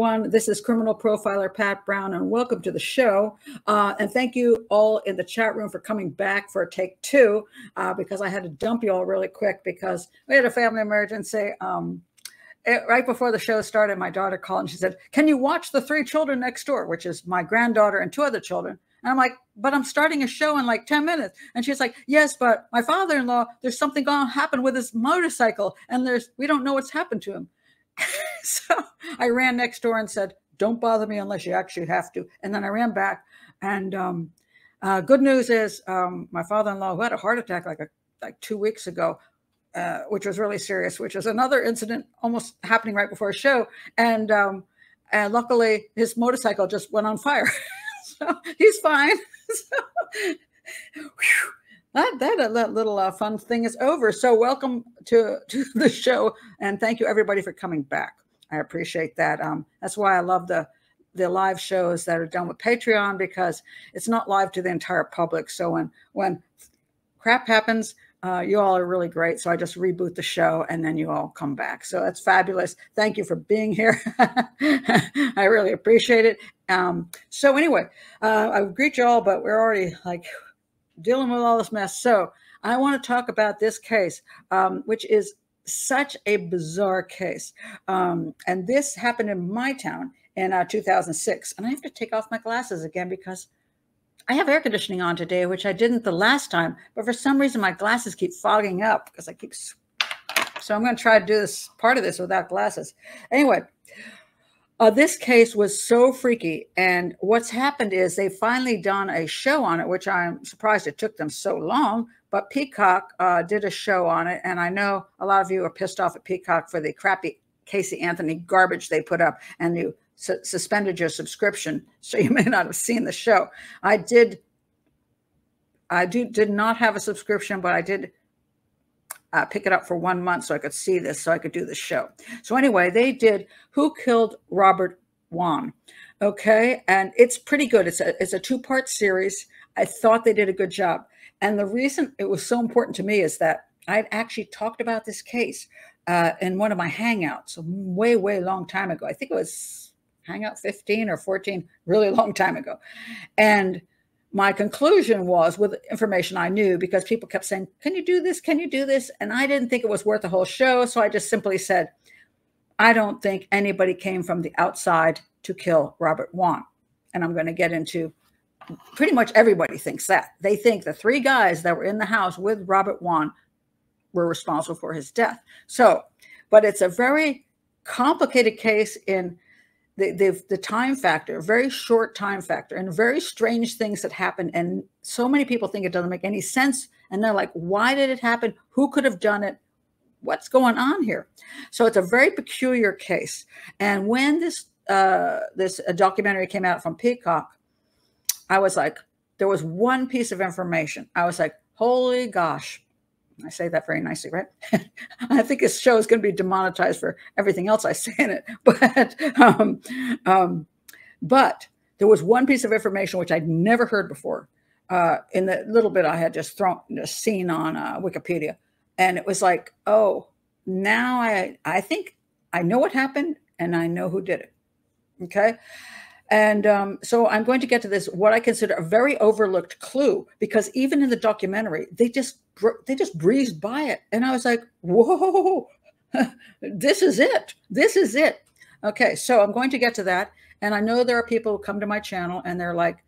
everyone. This is criminal profiler Pat Brown, and welcome to the show. And thank you all in the chat room for coming back for take two, because I had to dump you all really quick because we had a family emergency. Right before the show started, my daughter called and she said, "Can you watch The Three Children Next Door?" which is my granddaughter and two other children. And I'm like, "But I'm starting a show in like 10 minutes. And she's like, "Yes, but my father-in-law, there's something going to happen with his motorcycle. And we don't know what's happened to him." So I ran next door and said, "Don't bother me unless you actually have to." And then I ran back. And good news is my father-in-law, who had a heart attack like 2 weeks ago, which was really serious, which is another incident almost happening right before a show. And luckily, his motorcycle just went on fire. So he's fine. So, that little fun thing is over. So welcome to the show, and thank you everybody for coming back. I appreciate that. That's why I love the live shows that are done with Patreon, because it's not live to the entire public. So when crap happens, you all are really great. So I just reboot the show and then you all come back. So that's fabulous. Thank you for being here. I really appreciate it. So anyway, I greet you all, but we're already like dealing with all this mess. So I want to talk about this case, which is such a bizarre case. And this happened in my town in 2006. And I have to take off my glasses again because I have air conditioning on today, which I didn't the last time, but for some reason my glasses keep fogging up because I keep. So I'm going to try to do this part of this without glasses. Anyway, this case was so freaky, and what's happened is they've finally done a show on it, which I'm surprised it took them so long. But Peacock did a show on it, and I know a lot of you are pissed off at Peacock for the crappy Casey Anthony garbage they put up, and you suspended your subscription, so you may not have seen the show. I did not have a subscription, but I did pick it up for 1 month so I could see this, so I could do the show. So anyway, they did Who Killed Robert Wone? Okay, and it's pretty good. It's a two-part series. I thought they did a good job. And the reason it was so important to me is that I'd actually talked about this case in one of my hangouts way long time ago. I think it was Hangout 15 or 14, really long time ago. And my conclusion was, with information I knew, because people kept saying, "Can you do this? Can you do this?" And I didn't think it was worth the whole show. So I just simply said, I don't think anybody came from the outside to kill Robert Wone. And I'm going to get into, pretty much everybody thinks that. They think the three guys that were in the house with Robert Wone were responsible for his death. So, but it's a very complicated case in the time factor, very short time factor, and very strange things that happen. And so many people think it doesn't make any sense. And they're like, why did it happen? Who could have done it? What's going on here? So it's a very peculiar case. And when this documentary came out from Peacock, I was like, there was one piece of information. I was like, holy gosh. I say that very nicely, right? I think this show is going to be demonetized for everything else I say in it. But there was one piece of information which I'd never heard before in the little bit I had just seen on Wikipedia. And it was like, oh, now I think I know what happened and I know who did it. Okay. And so I'm going to get to this, what I consider a very overlooked clue, because even in the documentary, they just breezed by it. And I was like, whoa, this is it. This is it. Okay, so I'm going to get to that. And I know there are people who come to my channel and they're like,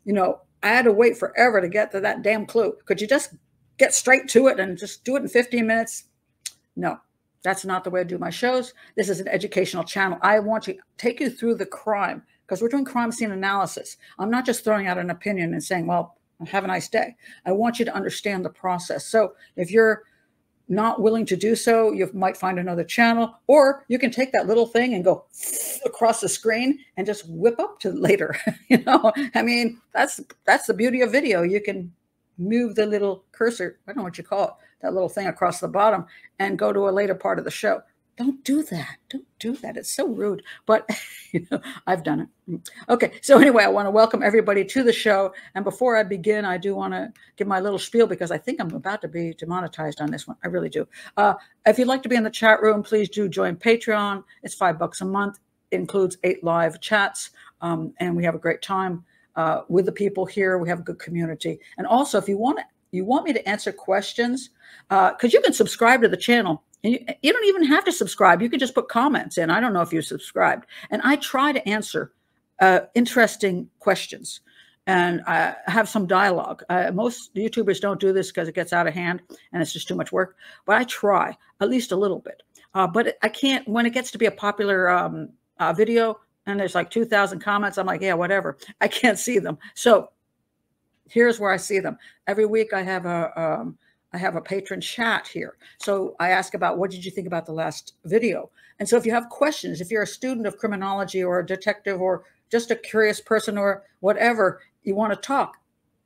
you know, I had to wait forever to get to that damn clue. Could you just get straight to it and just do it in 15 minutes? No, that's not the way I do my shows. This is an educational channel. I want to take you through the crime, because we're doing crime scene analysis. I'm not just throwing out an opinion and saying, well, have a nice day. I want you to understand the process. So if you're not willing to do so, you might find another channel, or you can take that little thing and go across the screen and just whip up to later. You know, I mean, that's the beauty of video. You can move the little cursor, I don't know what you call it, that little thing across the bottom, and go to a later part of the show. Don't do that. Don't do that. It's so rude. But you know, I've done it. Okay. So anyway, I want to welcome everybody to the show. And before I begin, I do want to give my little spiel, because I think I'm about to be demonetized on this one. I really do. If you'd like to be in the chat room, please do join Patreon. It's $5 a month. includes 8 live chats, and we have a great time with the people here. We have a good community. And also, if you want me to answer questions, because you can subscribe to the channel. And you don't even have to subscribe. You can just put comments in. I don't know if you subscribed. And I try to answer interesting questions. And I have some dialogue. Most YouTubers don't do this because it gets out of hand and it's just too much work. But I try at least a little bit. But I can't, when it gets to be a popular video and there's like 2,000 comments, I'm like, yeah, whatever. I can't see them. So here's where I see them. Every week I have a patron chat here. So I ask about, what did you think about the last video? And so if you have questions, if you're a student of criminology or a detective or just a curious person or whatever, you want to talk,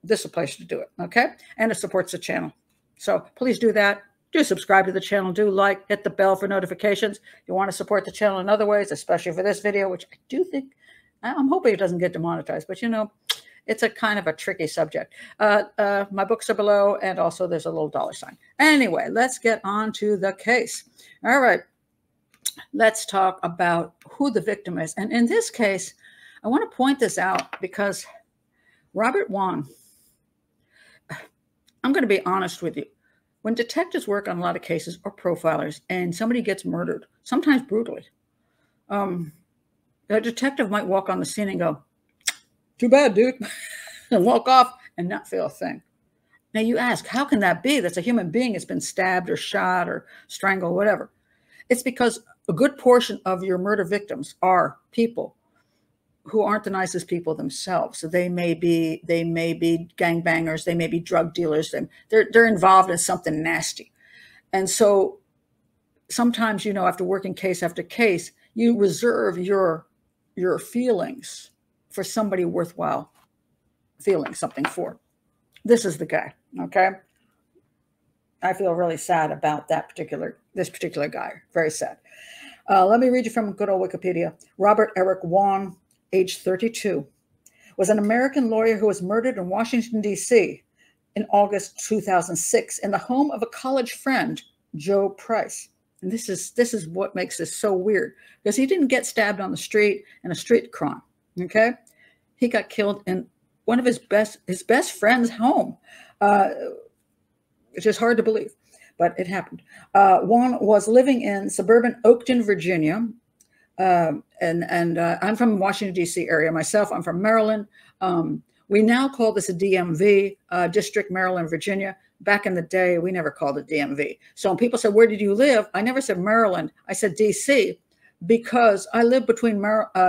this is a place to do it, okay? And it supports the channel. So please do that. Do subscribe to the channel. Do like, hit the bell for notifications. You want to support the channel in other ways, especially for this video, which I do think, I'm hoping it doesn't get demonetized, but you know, it's a kind of a tricky subject. My books are below, and also there's a little $sign. Anyway, let's get on to the case. All right, let's talk about who the victim is. And in this case, I want to point this out because Robert Wone, I'm going to be honest with you. When detectives work on a lot of cases or profilers and somebody gets murdered, sometimes brutally, a detective might walk on the scene and go, too bad, dude, and walk off and not feel a thing. Now you ask, how can that be? That's a human being that's been stabbed or shot or strangled, whatever. It's because a good portion of your murder victims are people who aren't the nicest people themselves. So they may be gangbangers, they may be drug dealers, they're involved in something nasty. And so sometimes, you know, after working case after case, you reserve your feelings for somebody worthwhile feeling something for. This is the guy, okay? I feel really sad about this particular guy, very sad. Let me read you from good old Wikipedia. Robert Eric Wone, age 32, was an American lawyer who was murdered in Washington, D.C. in August 2006 in the home of a college friend, Joe Price. And this is what makes this so weird, because he didn't get stabbed on the street in a street crime, okay? He got killed in one of his best friend's home, which is hard to believe, but it happened. Wone was living in suburban Oakton, Virginia, and I'm from Washington, D.C. area myself. I'm from Maryland. We now call this a DMV, District, Maryland, Virginia. Back in the day, we never called it DMV. So when people said, where did you live? I never said Maryland. I said D.C. because I live between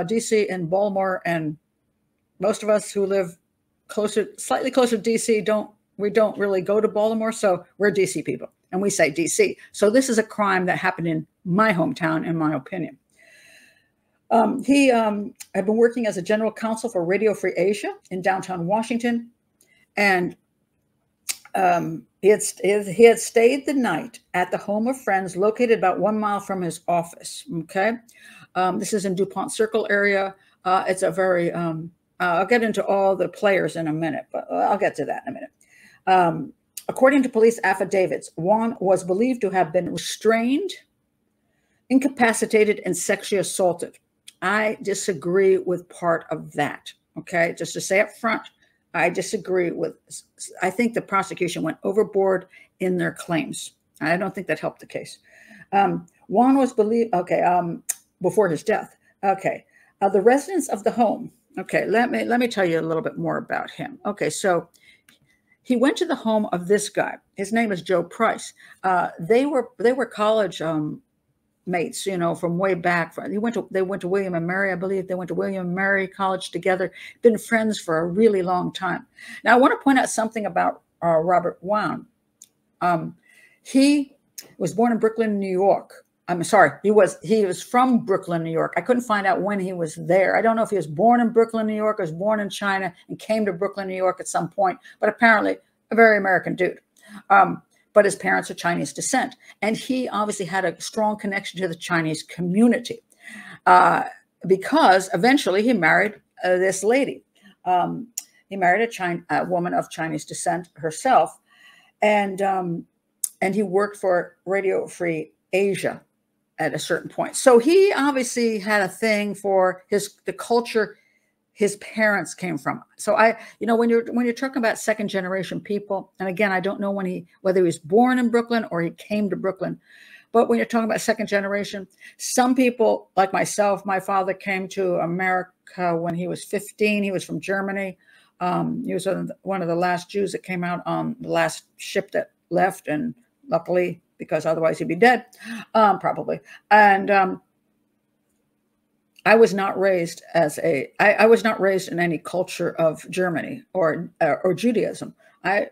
D.C. and Baltimore, and most of us who live slightly closer to D.C. don't really go to Baltimore, so we're D.C. people, and we say D.C. So this is a crime that happened in my hometown, in my opinion. He had been working as a general counsel for Radio Free Asia in downtown Washington, and he had stayed the night at the home of friends located about 1 mile from his office. Okay, this is in DuPont Circle area. It's a very I'll get into all the players in a minute, but I'll get to that in a minute. According to police affidavits, Wone was believed to have been restrained, incapacitated, and sexually assaulted. I disagree with part of that. Okay, just to say up front, I disagree with. I think the prosecution went overboard in their claims. I don't think that helped the case. Wone was believed. Okay, before his death. Okay, the residents of the home. Okay, let me tell you a little bit more about him. Okay, so he went to the home of this guy. His name is Joe Price. They were college mates, you know, from way back. They went to William and Mary, I believe. They went to William and Mary College together. Been friends for a really long time. Now, I want to point out something about Robert Wone. He was born in Brooklyn, New York. I'm sorry, he was from Brooklyn, New York. I couldn't find out when he was there. I don't know if he was born in Brooklyn, New York, or was born in China and came to Brooklyn, New York at some point, but apparently a very American dude. But his parents are Chinese descent. And he obviously had a strong connection to the Chinese community because eventually he married this lady. He married a woman of Chinese descent herself. And he worked for Radio Free Asia at a certain point. So he obviously had a thing for the culture his parents came from. So when you're talking about second generation people, and again, I don't know whether he was born in Brooklyn or he came to Brooklyn, but when you're talking about second generation, some people like myself, my father came to America when he was 15. He was from Germany. He was one of the last Jews that came out on the last ship that left, and luckily, because otherwise he'd be dead, probably. And I was not raised I was not raised in any culture of Germany or Judaism. I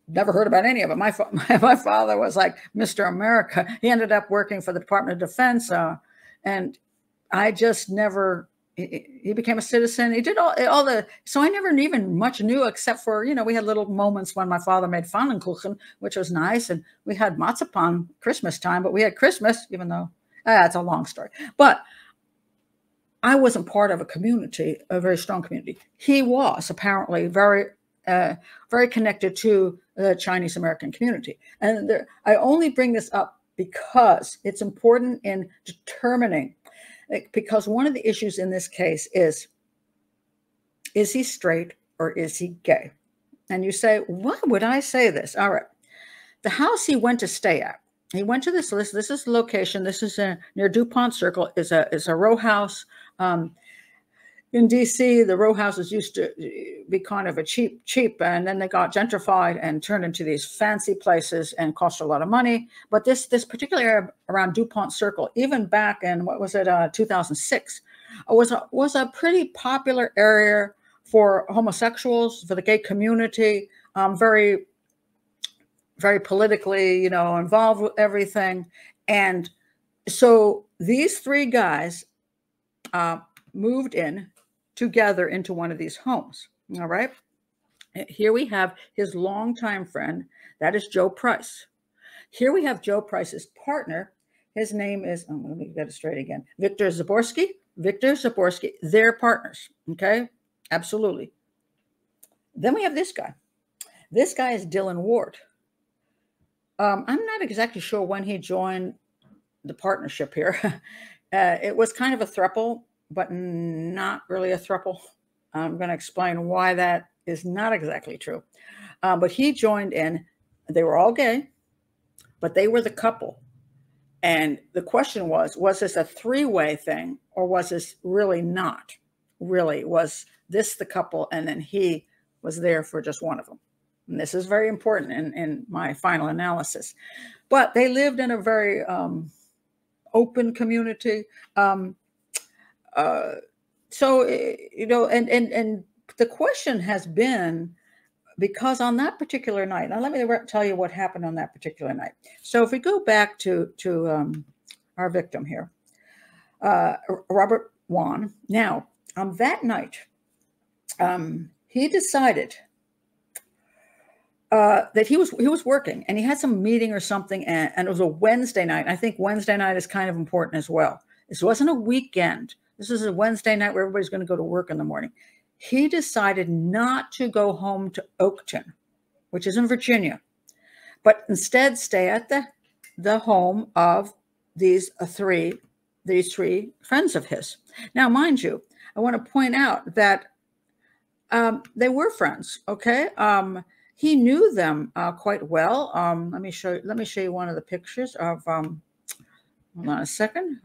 never heard about any of it. My father was like Mr. America. He ended up working for the Department of Defense, and I just never. He became a citizen. He did all the. So I never even much knew, except for we had little moments when my father made Pfannkuchen, which was nice, and we had marzipan Christmas time. But we had Christmas, even though it's a long story. But I wasn't part of a community, a very strong community. He was apparently very, very connected to the Chinese American community. And I only bring this up because it's important in determining, because one of the issues in this case is he straight or is he gay? And you say, why would I say this? All right. The house he went to stay at, he went to this list. This is the location. This is near DuPont Circle. Is a row house. In DC, the row houses used to be kind of a cheap, and then they got gentrified and turned into these fancy places and cost a lot of money. But this particular area around DuPont Circle, even back in 2006, was a pretty popular area for homosexuals, for the gay community. Very, very politically, involved with everything. And so these three guys moved in together into one of these homes. All right. Here we have his longtime friend. That is Joe Price. Here we have Joe Price's partner. His name is, let me get it straight again, Victor Zaborsky. Victor Zaborsky, they're partners. Okay. Absolutely. Then we have this guy. This guy is Dylan Ward. I'm not exactly sure when he joined the partnership here. It was kind of a throuple, but not really a throuple. I'm going to explain why that is not exactly true. But he joined in. They were all gay, but they were the couple. And the question was this a three-way thing, or was this really not? Really, was this the couple, and then he was there for just one of them? And this is very important in my final analysis. But they lived in a very open community. So, and the question has been, because on that particular night, now let me tell you what happened on that particular night. So if we go back to our victim here, Robert Wone. Now, on that night, he decided that he was working, and he had some meeting or something, and it was a Wednesday night. I think Wednesday night is kind of important as well. This wasn't a weekend. This is a Wednesday night where everybody's going to go to work in the morning. He decided not to go home to Oakton, which is in Virginia, but instead stay at the home of these three friends of his. Now, mind you, I want to point out that they were friends. Okay. He knew them quite well. Let me show you one of the pictures of, hold on a second.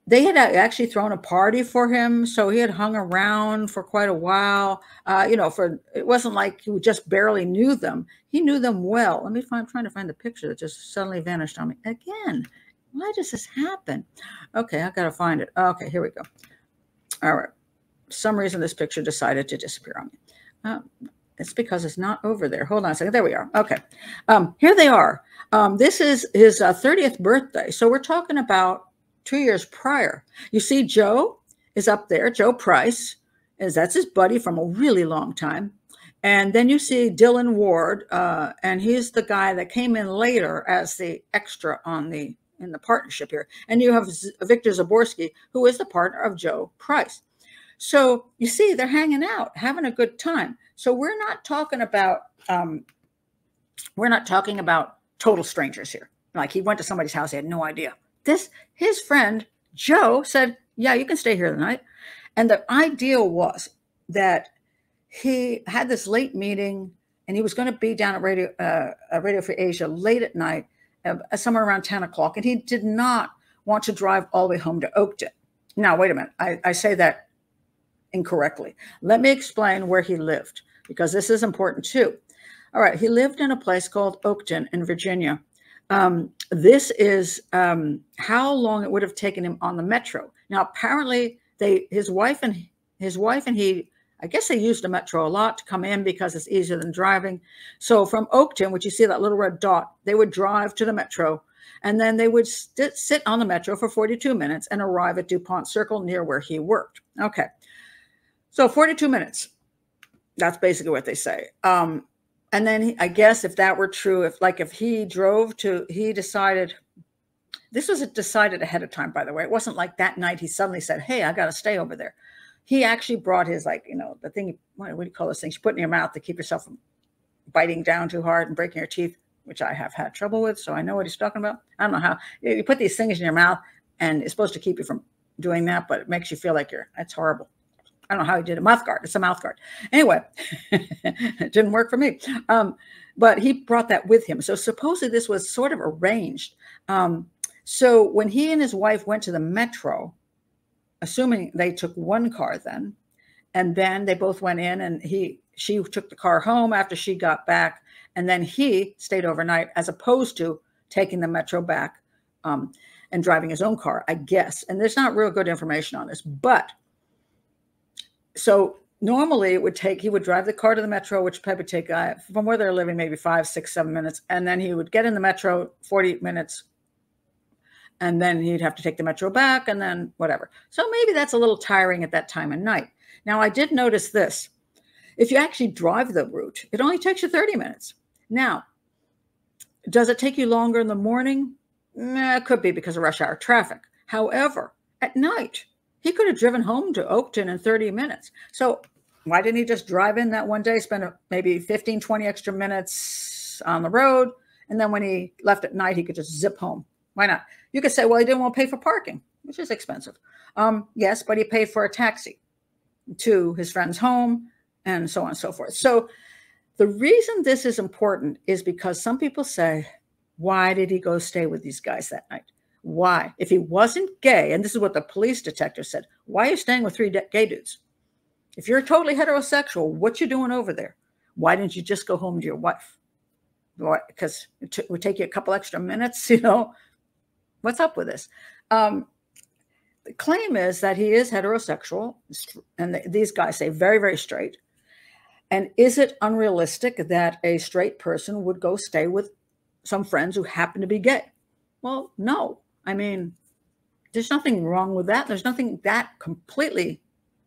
They had actually thrown a party for him, so he had hung around for quite a while. It wasn't like he just barely knew them. He knew them well. I'm trying to find the picture that just suddenly vanished on me again. Why does this happen? Okay, I gotta find it. Okay, here we go. All right. For some reason, this picture decided to disappear on me. It's because it's not over there. Hold on a second. There we are. Okay. Here they are. This is his 30th birthday. So we're talking about 2 years prior. You see, Joe is up there. Joe Price, that's his buddy from a really long time. And then you see Dylan Ward, and he's the guy that came in later as the extra in the partnership here. And you have Victor Zaborsky, who is the partner of Joe Price. So you see, they're hanging out, having a good time. So we're not talking about total strangers here. Like he went to somebody's house, he had no idea. His friend Joe said, yeah, you can stay here tonight. And the idea was that he had this late meeting and he was going to be down at Radio Free Asia late at night, somewhere around 10 o'clock. And he did not want to drive all the way home to Oakton. Now, wait a minute. I say that incorrectly. Let me explain where he lived, because this is important too. All right. He lived in a place called Oakton in Virginia. This is how long it would have taken him on the metro. Now, apparently, his wife and he, I guess they used the metro a lot to come in because it's easier than driving. So from Oakton, which you see that little red dot, they would drive to the metro, and then they would sit on the metro for 42 minutes and arrive at DuPont Circle near where he worked. Okay. So 42 minutes. That's basically what they say. And then I guess if that were true, if he drove to, he decided, this was decided ahead of time, by the way. It wasn't like that night he suddenly said, hey, I got to stay over there. He actually brought his, the thing, what do you call those things you put in your mouth to keep yourself from biting down too hard and breaking your teeth, which I have had trouble with. So I know what he's talking about. I don't know how you put these things in your mouth and it's supposed to keep you from doing that, but it makes you feel like that's horrible. I don't know how he did it. Mouth guard. It's a mouth guard. Anyway, it didn't work for me. But he brought that with him. So supposedly this was sort of arranged. So when he and his wife went to the metro, assuming they took one car then, and then they both went in and she took the car home after she got back. And then he stayed overnight as opposed to taking the metro back and driving his own car, I guess. And there's not real good information on this, but so normally he would drive the car to the metro, which probably would take from where they're living, maybe 5, 6, 7 minutes. And then he would get in the metro 40 minutes. And then he'd have to take the metro back and then whatever. So maybe that's a little tiring at that time of night. Now, I did notice this. If you actually drive the route, it only takes you 30 minutes. Now, does it take you longer in the morning? It could be because of rush hour traffic. However, at night, he could have driven home to Oakton in 30 minutes. So why didn't he just drive in that one day, spend maybe 15, 20 extra minutes on the road, and then when he left at night, he could just zip home? Why not? You could say, well, he didn't want to pay for parking, which is expensive. Yes, but he paid for a taxi to his friend's home and so on and so forth. So the reason this is important is because some people say, why did he go stay with these guys that night? Why? If he wasn't gay, and this is what the police detective said, why are you staying with 3 gay dudes? If you're totally heterosexual, what you doing over there? Why didn't you just go home to your wife? Because it would take you a couple extra minutes, What's up with this? The claim is that he is heterosexual, and these guys say very, very straight. And is it unrealistic that a straight person would go stay with some friends who happen to be gay? Well, no. I mean, there's nothing wrong with that. There's nothing that completely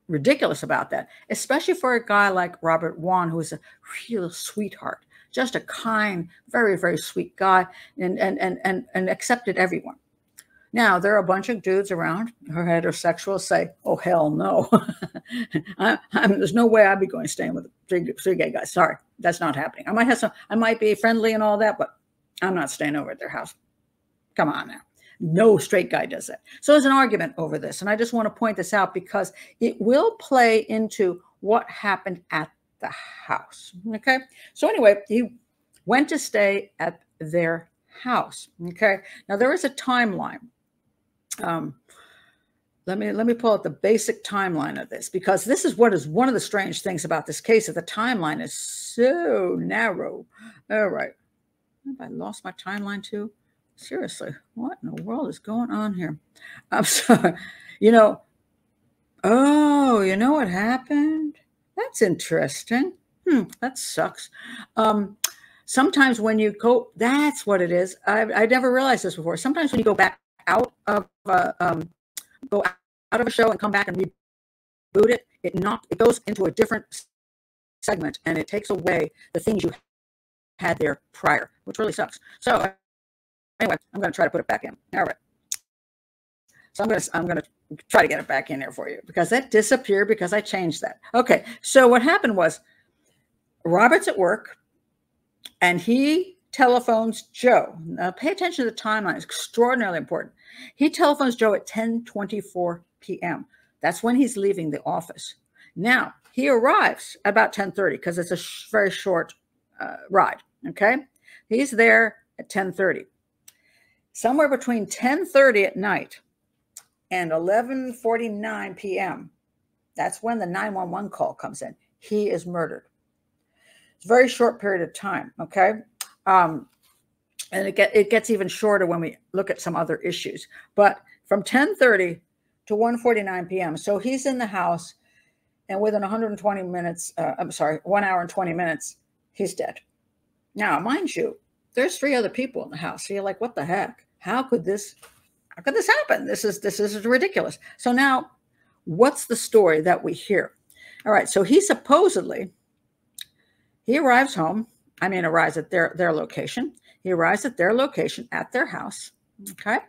ridiculous about that, especially for a guy like Robert Wone, who is a real sweetheart, just a kind, very, very sweet guy, and accepted everyone. Now, there are a bunch of dudes around who are heterosexual say, oh, hell no. There's no way I'd be going staying with three gay guys. Sorry, that's not happening. I might be friendly and all that, but I'm not staying over at their house. Come on now. No straight guy does that. So there's an argument over this. And I just want to point this out because it will play into what happened at the house. Okay. So anyway, he went to stay at their house. Okay. Now there is a timeline. Let me pull out the basic timeline of this, because this is what is one of the strange things about this case, that the timeline is so narrow. All right. Have I lost my timeline too? Seriously, what in the world is going on here? I'm sorry. Oh, you know what happened? That's interesting. That sucks. Sometimes when you go, that's what it is. I never realized this before. Sometimes when you go back out of a show and come back and reboot it, it goes into a different segment and it takes away the things you had there prior, which really sucks. So anyway, I'm going to try to put it back in. All right. So I'm going to try to get it back in there for you, because that disappeared because I changed that. Okay. So what happened was Robert's at work and he telephones Joe. Now, pay attention to the timeline. It's extraordinarily important. He telephones Joe at 10:24 p.m. That's when he's leaving the office. Now, he arrives about 10:30 because it's a very short ride, okay? He's there at 10:30. Somewhere between 10:30 at night and 11:49 p.m., that's when the 911 call comes in. He is murdered. It's a very short period of time, okay? And it gets even shorter when we look at some other issues. But from 10:30 to 1:49 p.m., so he's in the house, and within 120 minutes, 1 hour and 20 minutes, he's dead. Now, mind you, there's 3 other people in the house. So you're like, what the heck? How could this happen? This is ridiculous. So now, what's the story that we hear? All right, so he arrives home. Arrives at their location. He arrives at their location, at their house. Okay.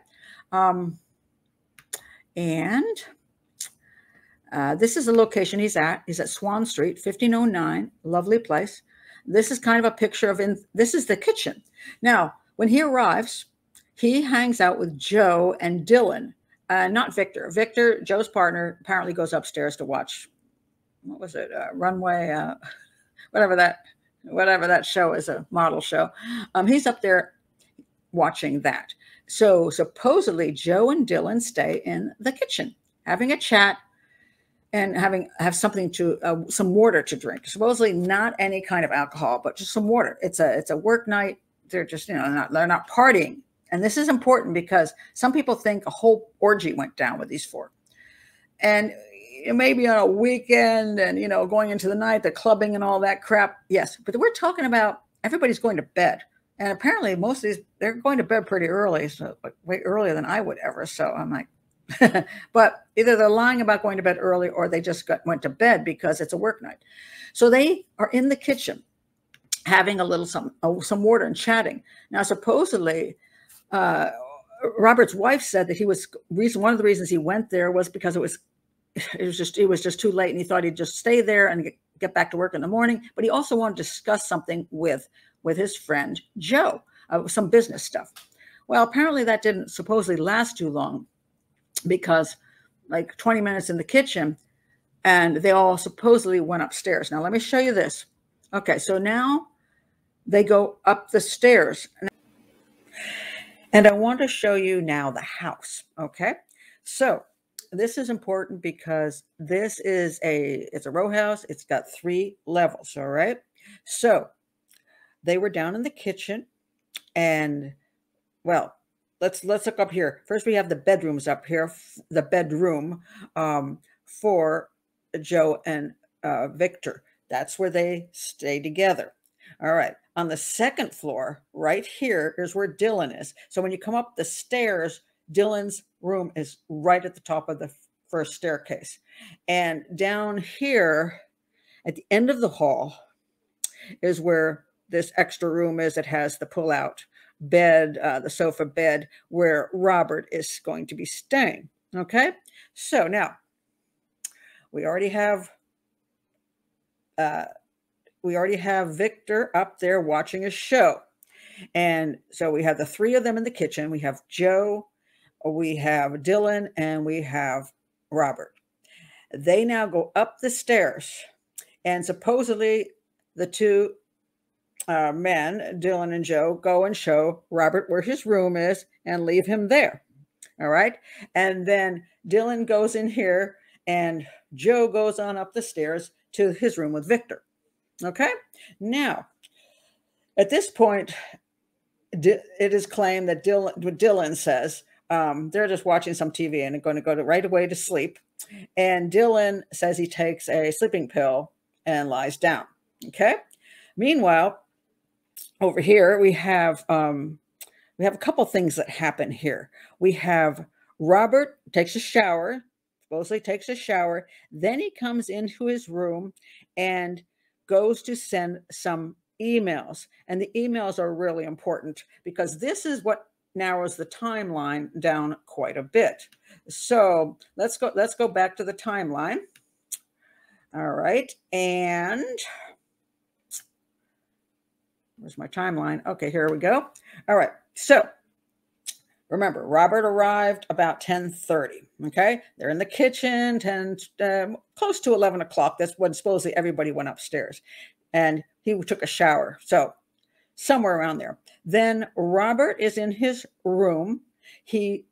This is the location he's at. He's at Swan Street, 1509, lovely place. This is kind of a picture of, this is the kitchen. Now, when he arrives, he hangs out with Joe and Dylan, not Victor. Victor, Joe's partner, apparently goes upstairs to watch, what was it, Runway, whatever that show is, a model show. He's up there watching that. So supposedly Joe and Dylan stay in the kitchen, having a chat and have something to, some water to drink. Supposedly not any kind of alcohol, but just some water. It's a work night. They're just, they're not partying. And this is important because some people think a whole orgy went down with these 4. And maybe on a weekend and, going into the night, the clubbing and all that crap. Yes. But we're talking about everybody's going to bed. And apparently most of these, they're going to bed pretty early. So like way earlier than I would ever. So I'm like, but either they're lying about going to bed early or they just went to bed because it's a work night. So they are in the kitchen having a little some water and chatting. Now, supposedly, Robert's wife said that one of the reasons he went there was because it was just too late and he thought he'd just stay there and get back to work in the morning. But he also wanted to discuss something with his friend Joe, some business stuff. Well, apparently that didn't supposedly last too long because like 20 minutes in the kitchen and they all supposedly went upstairs. Now, let me show you this. Okay, so now they go up the stairs. And I want to show you now the house, okay? So this is important because it's a row house. It's got 3 levels, all right? So they were down in the kitchen and, well, let's look up here. First, we have the bedrooms up here, the bedroom for Joe and Victor. That's where they stay together. All right. On the second floor, right here is where Dylan is. So when you come up the stairs, Dylan's room is right at the top of the first staircase. And down here at the end of the hall is where this extra room is. It has the pull-out bed, the sofa bed, where Robert is going to be staying. Okay? So now, we already have Victor up there watching a show. And so we have the 3 of them in the kitchen. We have Joe, we have Dylan, and we have Robert. They now go up the stairs. And supposedly the 2 men, Dylan and Joe, go and show Robert where his room is and leave him there. All right. And then Dylan goes in here and Joe goes on up the stairs to his room with Victor. Okay. Now, at this point, it is claimed that Dylan says they're just watching some TV and are going to go right away to sleep. And Dylan says he takes a sleeping pill and lies down. Okay. Meanwhile, over here we have a couple things that happen here. We have Robert takes a shower, supposedly takes a shower. Then he comes into his room and goes to send some emails. And the emails are really important because this is what narrows the timeline down quite a bit. So let's go back to the timeline. All right. And Where's my timeline? Okay, here we go. All right. So remember, Robert arrived about 10:30. Okay, they're in the kitchen, close to 11 o'clock. That's when supposedly everybody went upstairs, and he took a shower. So somewhere around there. Then Robert is in his room. He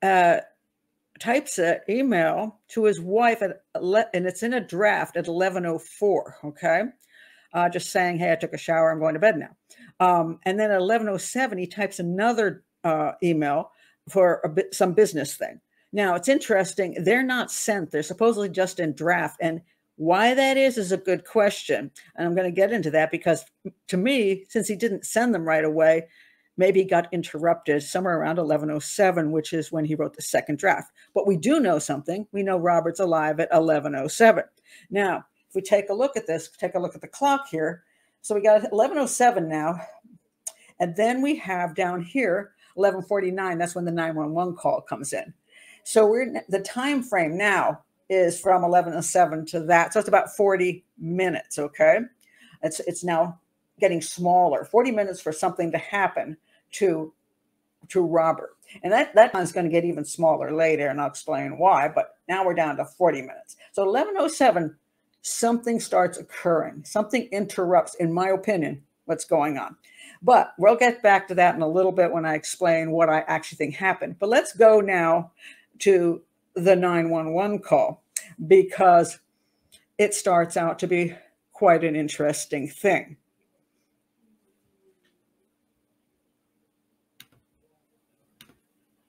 types an email to his wife and it's in a draft at 11:04. Okay, just saying, hey, I took a shower. I'm going to bed now. And then at 11:07, he types another email for some business thing. Now, it's interesting. They're not sent. They're supposedly just in draft. And why that is a good question. And I'm going to get into that because to me, since he didn't send them right away, maybe he got interrupted somewhere around 11:07, which is when he wrote the second draft. But we do know something. We know Robert's alive at 11:07. Now, if we take a look at this, take a look at the clock here. So we got 11:07 now. And then we have down here 11:49. That's when the 911 call comes in. So the time frame now is from 11:07 to that. So it's about 40 minutes. Okay, it's now getting smaller. 40 minutes for something to happen to Robert, and that one's going to get even smaller later, and I'll explain why. But now we're down to 40 minutes. So 11:07, something starts occurring. Something interrupts, in my opinion, what's going on. But we'll get back to that in a little bit when I explain what I actually think happened. But let's go now to the 911 call, because it starts out to be quite an interesting thing.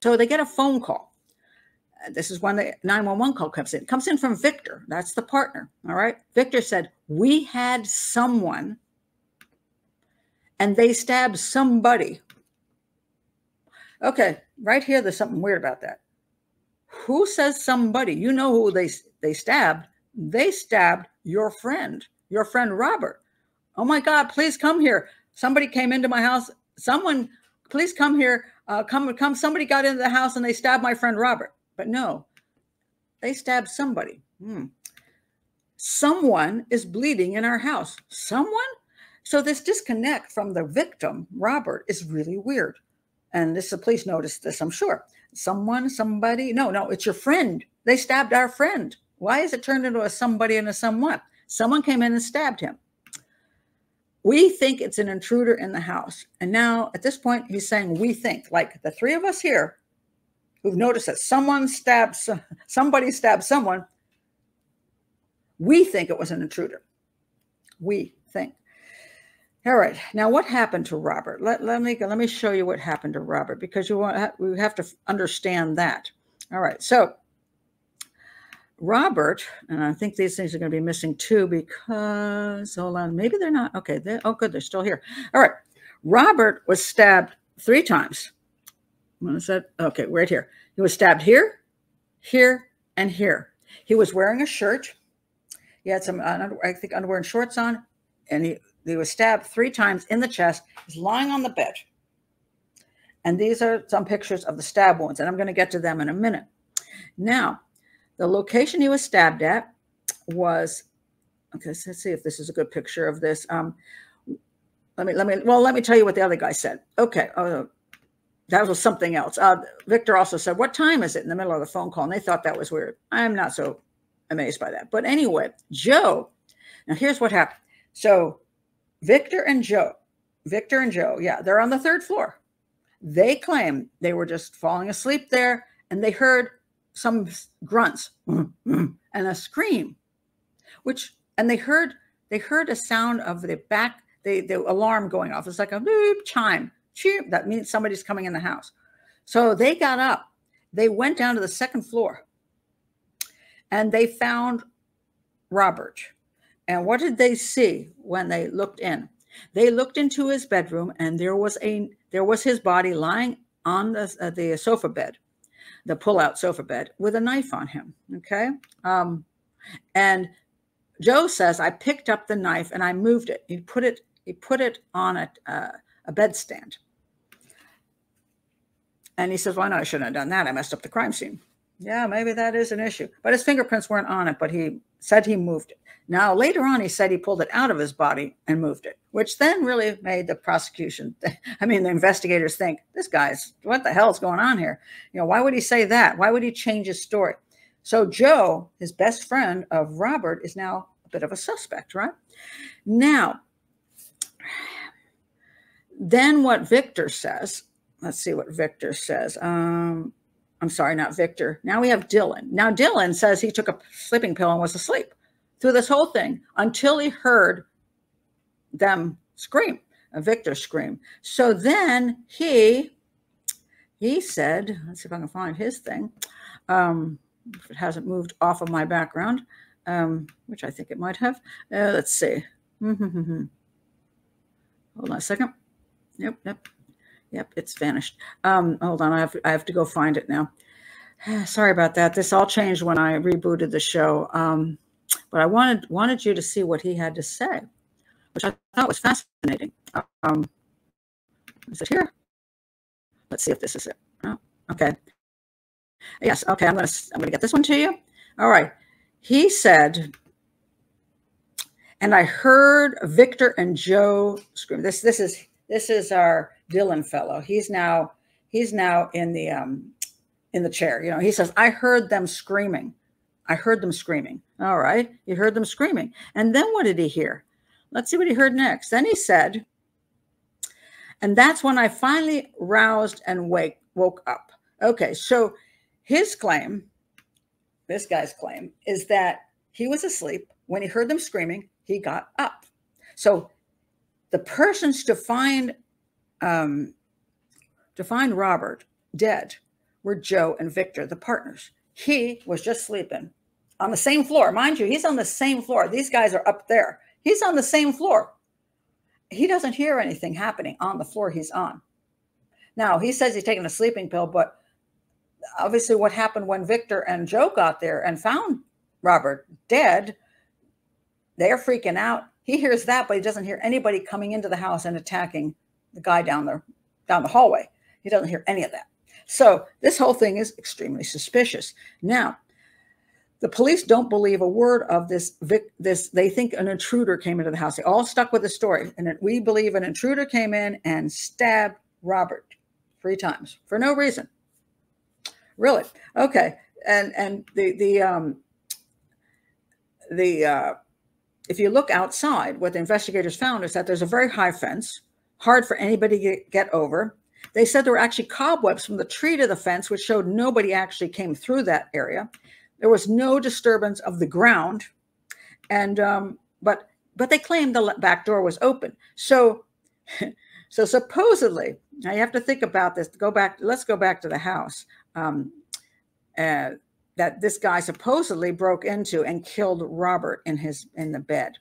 So they get a phone call. This is when the 911 call comes in. It comes in from Victor. That's the partner. All right. Victor said, we had someone and they stabbed somebody. Okay. Right here, there's something weird about that. Who says somebody? You know who they stabbed. They stabbed your friend Robert. Oh my God, please come here. Somebody came into my house. Someone, please come here. Come. Somebody got into the house and they stabbed my friend Robert. But no, they stabbed somebody. Someone is bleeding in our house. Someone? So this disconnect from the victim, Robert, is really weird. And the police noticed this, I'm sure. Someone, somebody. No, it's your friend. They stabbed our friend. Why is it turned into a somebody and a someone? Someone came in and stabbed him. We think it's an intruder in the house. And now at this point, he's saying we think, like the three of us here who've noticed that somebody stabbed someone. We think it was an intruder. We think. All right. Now, what happened to Robert? Let me show you what happened to Robert, because we have to understand that. All right. So Robert, and I think these things are going to be missing too, because, hold on, maybe they're not. Okay. Oh, good. They're still here. All right. Robert was stabbed 3 times. What is that? Okay. Right here. He was stabbed here, here, and here. He was wearing a shirt. He had some, I think, underwear and shorts on, and he was stabbed 3 times in the chest. He's lying on the bed. And these are some pictures of the stab wounds, and I'm going to get to them in a minute. Now, the location he was stabbed at was, okay, so let's see if this is a good picture of this. Let me tell you what the other guy said. Okay, that was something else. Victor also said, what time is it, in the middle of the phone call? And they thought that was weird. I'm not so amazed by that. But anyway, Joe, now here's what happened. So Victor and Joe, yeah, they're on the 3rd floor. They claim they were just falling asleep there, and they heard some grunts and a scream, and they heard a sound of the alarm going off. It's like a beep chime. That means somebody's coming in the house. So they got up. They went down to the 2nd floor, and they found Robert. And what did they see when they looked in? They looked into his bedroom, and there was his body lying on the sofa bed, the pull-out sofa bed, with a knife on him. Okay, and Joe says, I picked up the knife and I moved it. He put it on a bedstand. And he says, well, no, I shouldn't have done that. I messed up the crime scene. Yeah, maybe that is an issue. But his fingerprints weren't on it, but he said he moved it. Now, later on, he said he pulled it out of his body and moved it, which then really made the prosecution, I mean, the investigators think, this guy's, what the hell is going on here? You know, why would he say that? Why would he change his story? So Joe, his best friend of Robert, is now a bit of a suspect, right? Now, then what Victor says, let's see what Victor says. I'm sorry, not Victor. Now we have Dylan. Now Dylan says he took a sleeping pill and was asleep through this whole thing until he heard them scream, Victor scream. So then he said, let's see if I can find his thing. If it hasn't moved off of my background, which I think it might have. Let's see. Hold on a second. Yep, it's vanished. Hold on, I have to go find it now. Sorry about that. This all changed when I rebooted the show. But I wanted you to see what he had to say, which I thought was fascinating. Is it here? Let's see if this is it. Oh, okay. Yes. Okay. I'm gonna get this one to you. All right. He said, and I heard Victor and Joe scream. This is our Dylan fellow. He's now in the chair. You know, he says, I heard them screaming. I heard them screaming. All right. You heard them screaming. And then what did he hear? Let's see what he heard next. Then he said, and that's when I finally roused and woke up. Okay. So his claim, this guy's claim, is that he was asleep. When he heard them screaming, he got up. So the persons to find Robert dead were Joe and Victor, the partners. He was just sleeping on the same floor. Mind you, he's on the same floor. These guys are up there. He's on the same floor. He doesn't hear anything happening on the floor he's on. Now, he says he's taking a sleeping pill, but obviously what happened when Victor and Joe got there and found Robert dead, they're freaking out. He hears that, but he doesn't hear anybody coming into the house and attacking the guy down the hallway. He doesn't hear any of that. So this whole thing is extremely suspicious. Now, the police don't believe a word of this. They think an intruder came into the house. They all stuck with the story. And we believe an intruder came in and stabbed Robert 3 times for no reason. Really? Okay. And if you look outside, what the investigators found is that there's a very high fence, hard for anybody to get over. They said there were actually cobwebs from the tree to the fence, which showed nobody actually came through that area. There was no disturbance of the ground, and but they claimed the back door was open. So supposedly, now you have to think about this. Let's go back to the house that this guy supposedly broke into and killed Robert in the bed.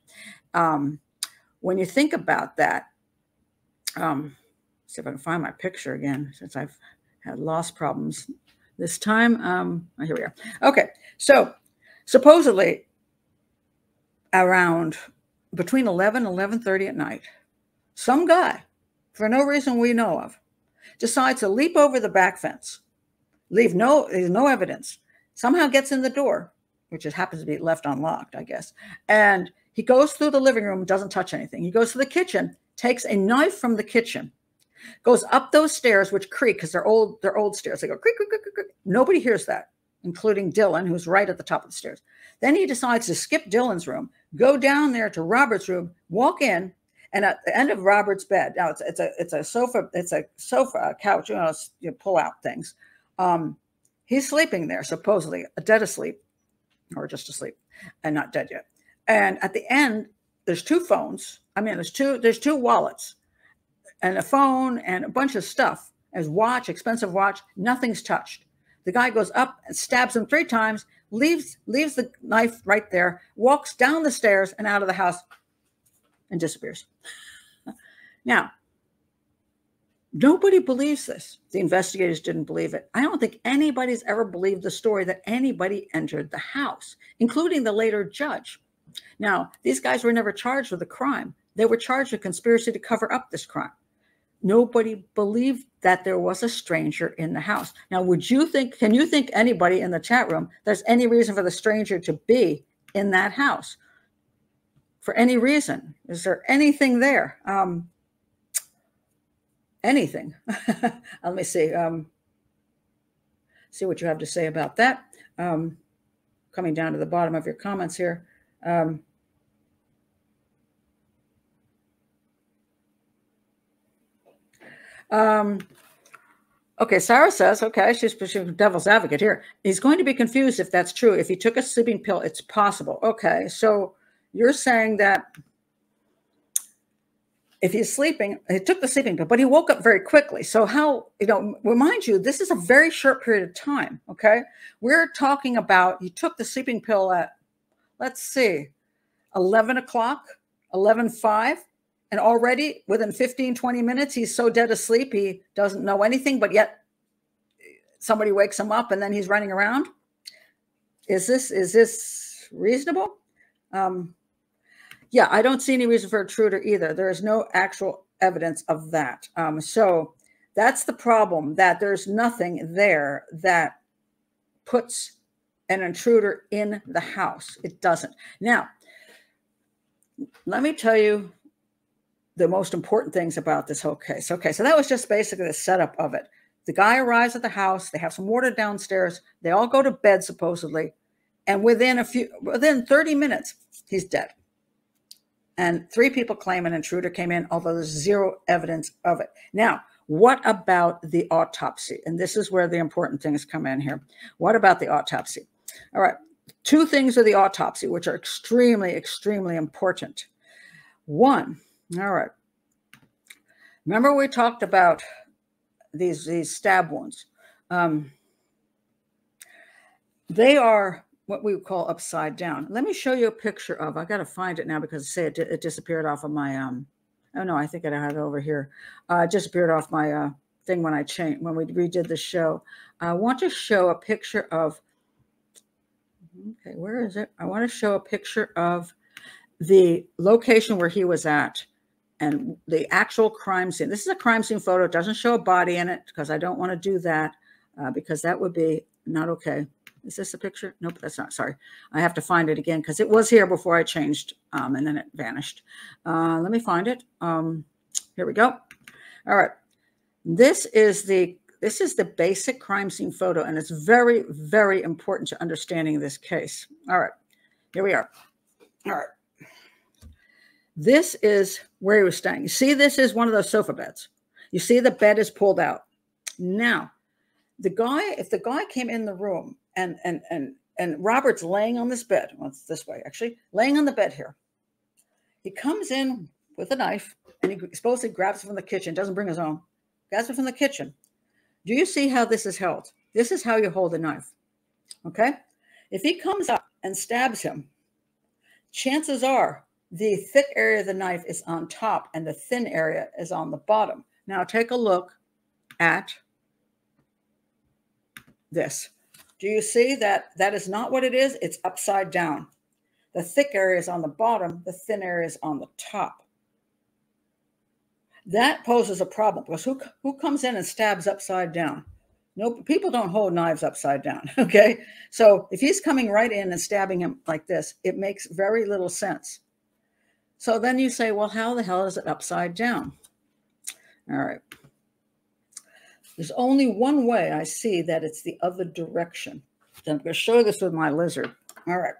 When you think about that, see if I can find my picture again, since I've had lost problems this time. Here we are. Okay, so supposedly around between 11 and 11:30 at night, some guy, for no reason we know of, decides to leap over the back fence, there's no evidence, somehow gets in the door, which it happens to be left unlocked, I guess, and he goes through the living room, doesn't touch anything. He goes to the kitchen, takes a knife from the kitchen, goes up those stairs, which creak because they're old stairs. They go creak, creak, creak, creak, creak. Nobody hears that, including Dylan, who's right at the top of the stairs. Then he decides to skip Dylan's room, go down there to Robert's room, walk in, and at the end of Robert's bed, now it's a sofa, couch, you pull out things. He's sleeping there, supposedly dead asleep, or just asleep, and not dead yet. And at the end, there's 2 phones. I mean, there's two wallets, and a phone and a bunch of stuff, as watch, expensive watch. Nothing's touched. The guy goes up and stabs him 3 times, leaves the knife right there, walks down the stairs and out of the house, and disappears. Now, nobody believes this. The investigators didn't believe it. I don't think anybody's ever believed the story that anybody entered the house, including the later judge. Now, these guys were never charged with a crime. They were charged with conspiracy to cover up this crime. Nobody believed that there was a stranger in the house. Now, can you think anybody in the chat room, there's any reason for the stranger to be in that house for any reason. Is there anything there? Anything? Let me see. See what you have to say about that. Coming down to the bottom of your comments here. Okay, Sarah says, okay, she's devil's advocate here. He's going to be confused if that's true. If he took a sleeping pill, it's possible. Okay, so you're saying that if he's sleeping, he took the sleeping pill, but he woke up very quickly. So how, remind you, this is a very short period of time, okay? We're talking about, he took the sleeping pill at, let's see, 11 o'clock, 11:05, and already within 15, 20 minutes, he's so dead asleep, he doesn't know anything, but yet somebody wakes him up and then he's running around. Is this reasonable? Yeah, I don't see any reason for intruder either. There is no actual evidence of that. So that's the problem, that there's nothing there that puts an intruder in the house. It doesn't. Now, let me tell you the most important things about this whole case. Okay, so that was just basically the setup of it. The guy arrives at the house. They have some water downstairs. They all go to bed, supposedly. And within 30 minutes, he's dead. And 3 people claim an intruder came in, although there's zero evidence of it. Now, what about the autopsy? And this is where the important things come in here. What about the autopsy? All right, 2 things of the autopsy, which are extremely, extremely important. One, all right. Remember we talked about these stab wounds. They are what we would call upside down. Let me show you a picture of, I got to find it now because it disappeared off of my, oh no, I think I have it over here. It disappeared off my thing when we redid the show. I want to show a picture of, okay, where is it? I want to show a picture of the location where he was at and the actual crime scene. This is a crime scene photo. It doesn't show a body in it because I don't want to do that because that would be not okay. Is this a picture? Nope, that's not. Sorry. I have to find it again because it was here before I changed and then it vanished. Let me find it. Here we go. All right. This is the basic crime scene photo, and it's very, very important to understanding this case. All right. Here we are. All right. This is where he was staying. You see, this is one of those sofa beds. You see the bed is pulled out. Now, if the guy came in the room and Robert's laying on this bed, well, it's this way actually, laying on the bed here. He comes in with a knife and he supposedly grabs it from the kitchen, doesn't bring his own, grabs it from the kitchen. Do you see how this is held? This is how you hold a knife, okay? If he comes up and stabs him, chances are the thick area of the knife is on top and the thin area is on the bottom. Now take a look at this. Do you see that that is not what it is? It's upside down. The thick area is on the bottom, the thin area is on the top. That poses a problem because who comes in and stabs upside down? No, people don't hold knives upside down, okay? So if he's coming right in and stabbing him like this, it makes very little sense. So then you say, well, how the hell is it upside down? All right. There's only one way I see that it's the other direction. So I'm going to show this with my lizard. All right.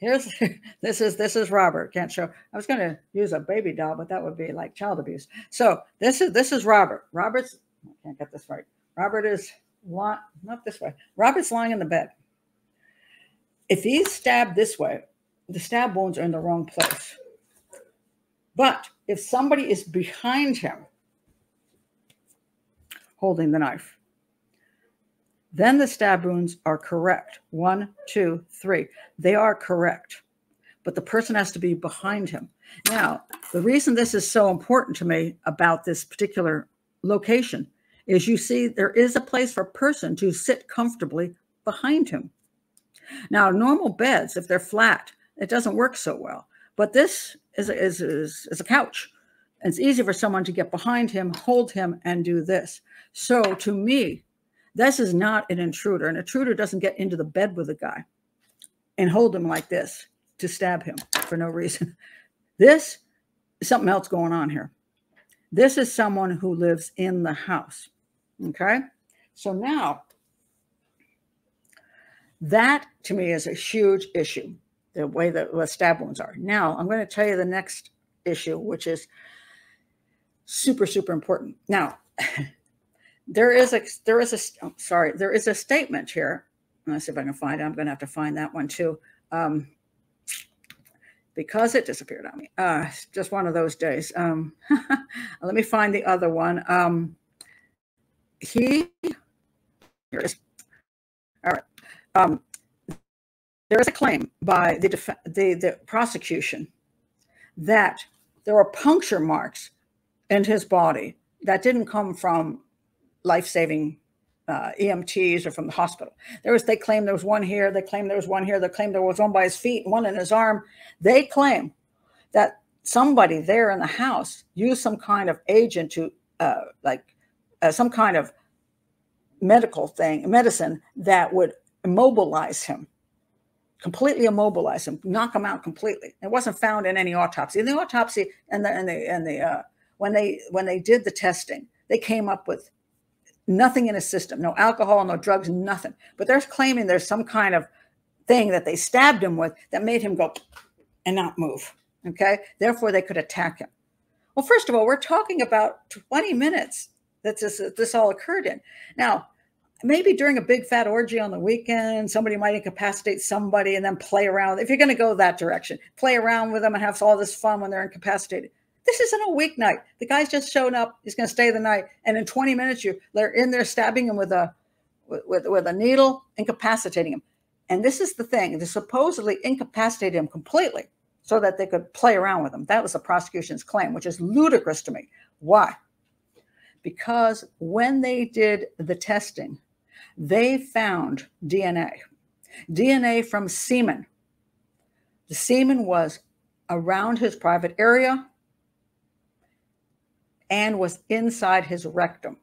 This is Robert. Can't show. I was going to use a baby doll, but that would be like child abuse. So this is Robert. I can't get this right. Robert is not this way. Robert's lying in the bed. If he's stabbed this way, the stab wounds are in the wrong place. But if somebody is behind him holding the knife, then the stab wounds are correct. 1, 2, 3. They are correct. But the person has to be behind him. Now, the reason this is so important to me about this particular location is you see there is a place for a person to sit comfortably behind him. Now, normal beds, if they're flat, it doesn't work so well. But this is a couch. And it's easy for someone to get behind him, hold him, and do this. So to me, this is not an intruder. An intruder doesn't get into the bed with a guy. and hold him like this to stab him for no reason. This is something else going on here. This is someone who lives in the house. Okay. So now that to me is a huge issue, the way that the stab wounds are. Now I'm going to tell you the next issue, which is super, super important. Now, there is a statement here. Let's see if I can find it. I'm going to have to find that one too, because it disappeared on me. It's just one of those days. Let me find the other one. Here it is. All right. There is a claim by the prosecution that there were puncture marks in his body that didn't come from life-saving EMTs or from the hospital. They claimed there was one here. They claimed there was one here. They claimed there was one by his feet, one in his arm. They claim that somebody there in the house used some kind of agent to some kind of medicine that would immobilize him, completely immobilize him, knock him out completely. It wasn't found in any autopsy. In the autopsy when they did the testing, they came up with nothing in his system, no alcohol, no drugs, nothing. But they're claiming there's some kind of thing that they stabbed him with that made him go and not move. Okay, therefore they could attack him. Well, first of all, we're talking about 20 minutes that this all occurred in. Now, maybe during a big fat orgy on the weekend, somebody might incapacitate somebody and then play around. If you're going to go that direction, play around with them and have all this fun when they're incapacitated. This isn't a weeknight. The guy's just showing up. He's going to stay the night. And in 20 minutes, they're in there stabbing him with a needle, incapacitating him. And this is the thing. They supposedly incapacitated him completely so that they could play around with him. That was the prosecution's claim, which is ludicrous to me. Why? Because when they did the testing, they found DNA from semen. The semen was around his private area and was inside his rectum.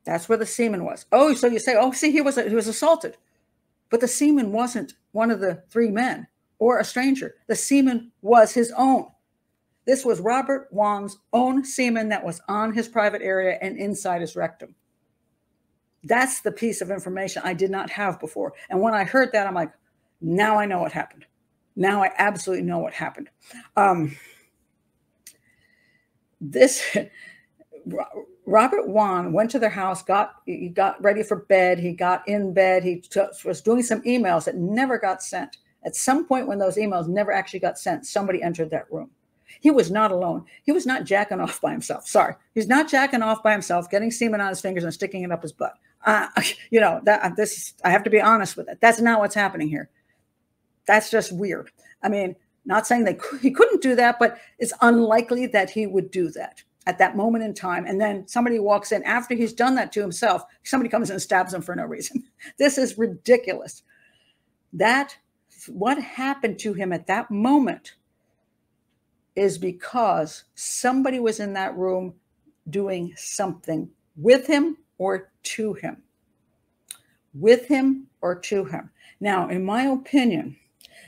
That's where the semen was. Oh, so you say, oh, see, he was assaulted. But the semen wasn't one of the three men or a stranger. The semen was his own. This was Robert Wone's own semen that was on his private area and inside his rectum. That's the piece of information I did not have before. And when I heard that, I'm like, now I know what happened. Now I absolutely know what happened. Robert Wone went to their house, he got ready for bed. He got in bed. He was doing some emails that never got sent. At some point when those emails never actually got sent, somebody entered that room. He was not alone. He was not jacking off by himself. Sorry. He's not jacking off by himself, getting semen on his fingers and sticking it up his butt. I have to be honest with it. That's not what's happening here. That's just weird. I mean, not saying he couldn't do that, but it's unlikely that he would do that at that moment in time. And then somebody walks in after he's done that to himself. Somebody comes in and stabs him for no reason. This is ridiculous. What happened to him at that moment is because somebody was in that room doing something with him or to him. With him or to him. Now, in my opinion,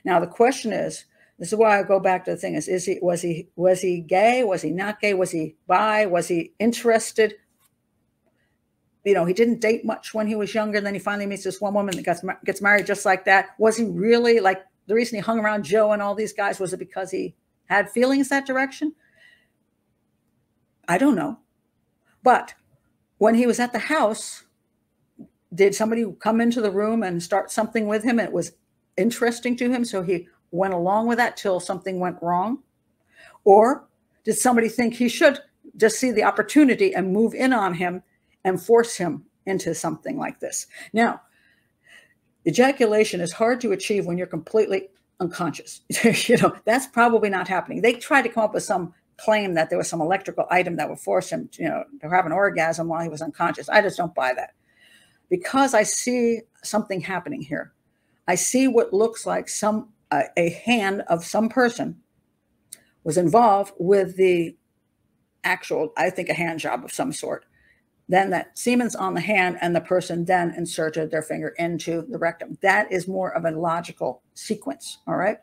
now the question is, this is why I go back to the thing was he gay? Was he not gay? Was he bi? Was he interested? He didn't date much when he was younger. Then he finally meets this one woman that gets married just like that. Was he really, like, the reason he hung around Joe and all these guys, was it because he had feelings that direction? I don't know. But when he was at the house, did somebody come into the room and start something with him? It was interesting to him, so he went along with that till something went wrong? Or did somebody think he should just see the opportunity and move in on him and force him into something like this? Now, ejaculation is hard to achieve when you're completely unconscious. That's probably not happening. They tried to come up with some claim that there was some electrical item that would force him to have an orgasm while he was unconscious. I just don't buy that, because I see something happening here. I see what looks like a hand of some person was involved with the actual, I think, a hand job of some sort. then that semen's on the hand, and the person then inserted their finger into the rectum. That is more of a logical sequence, all right?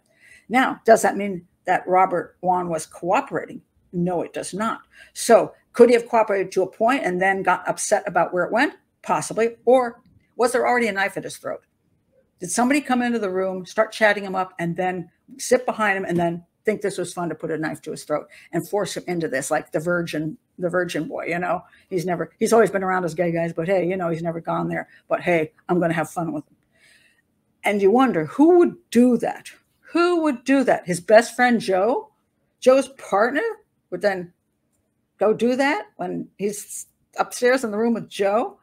Now, does that mean that Robert Wone was cooperating? No, it does not. So could he have cooperated to a point and then got upset about where it went? Possibly. Or was there already a knife at his throat? Did somebody come into the room, start chatting him up, and then sit behind him and then think this was fun to put a knife to his throat and force him into this, like the virgin boy, you know? He's always been around us gay guys, but hey, you know, he's never gone there. But hey, I'm going to have fun with him. And you wonder, who would do that? Who would do that? His best friend, Joe? Joe's partner would then go do that when he's upstairs in the room with Joe?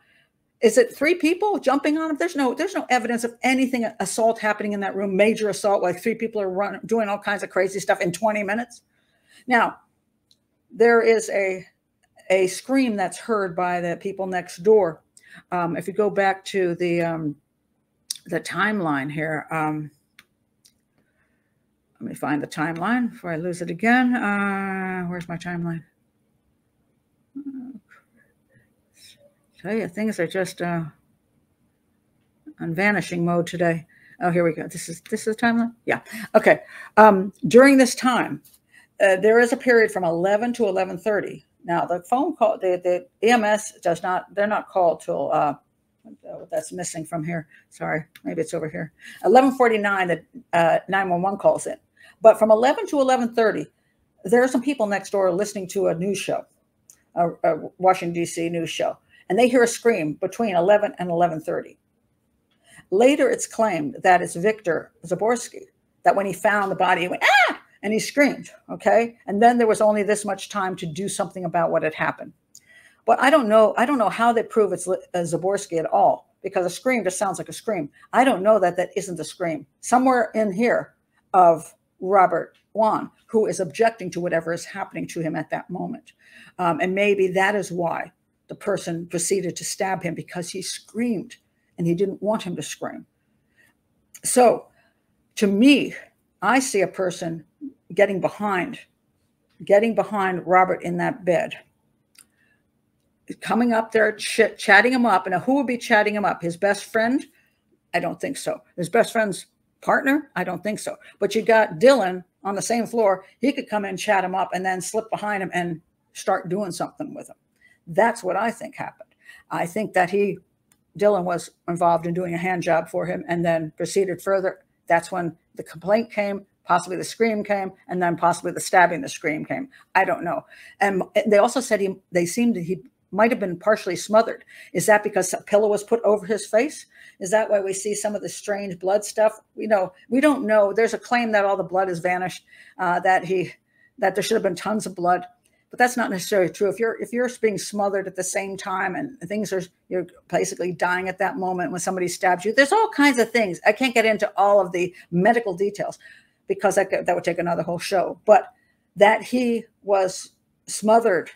Is it 3 people jumping on him? There's no evidence of anything assault happening in that room, major assault, like 3 people are doing all kinds of crazy stuff in 20 minutes. Now, there is a scream that's heard by the people next door. If you go back to the timeline here, let me find the timeline before I lose it again. Where's my timeline? Tell you, things are just on vanishing mode today. Oh, here we go. This is the timeline? Yeah. Okay. During this time, there is a period from 11 to 11:30. Now, the phone call, the EMS does not, they're not called till, that's missing from here. Sorry, maybe it's over here. 11:49, the 911 calls in. But from 11 to 11:30, there are some people next door listening to a news show, a Washington, D.C. news show. And they hear a scream between 11 and 11:30. Later, it's claimed that it's Victor Zaborski, that when he found the body, he went, ah, and he screamed, okay? And then there was only this much time to do something about what had happened. But I don't know how they prove it's Zaborski at all, because a scream just sounds like a scream. I don't know that isn't a scream. Somewhere in here of Robert Wone, who is objecting to whatever is happening to him at that moment. And maybe that is why the person proceeded to stab him, because he screamed and he didn't want him to scream. So to me, I see a person getting behind Robert in that bed, coming up there, chatting him up. And who would be chatting him up? His best friend? I don't think so. His best friend's partner? I don't think so. But you got Dylan on the same floor. He could come in, chat him up, and then slip behind him and start doing something with him. That's what I think happened. I think that Dylan was involved in doing a hand job for him and then proceeded further. That's when the complaint came, possibly the scream came, and then possibly the stabbing, the scream came. I don't know. And they also said he might have been partially smothered. Is that because a pillow was put over his face? Is that why we see some of the strange blood stuff? We don't know. There's a claim that all the blood has vanished, that there should have been tons of blood. But that's not necessarily true. If you're being smothered at the same time and you're basically dying at that moment when somebody stabs you, there's all kinds of things. I can't get into all of the medical details because that would take another whole show. But that he was smothered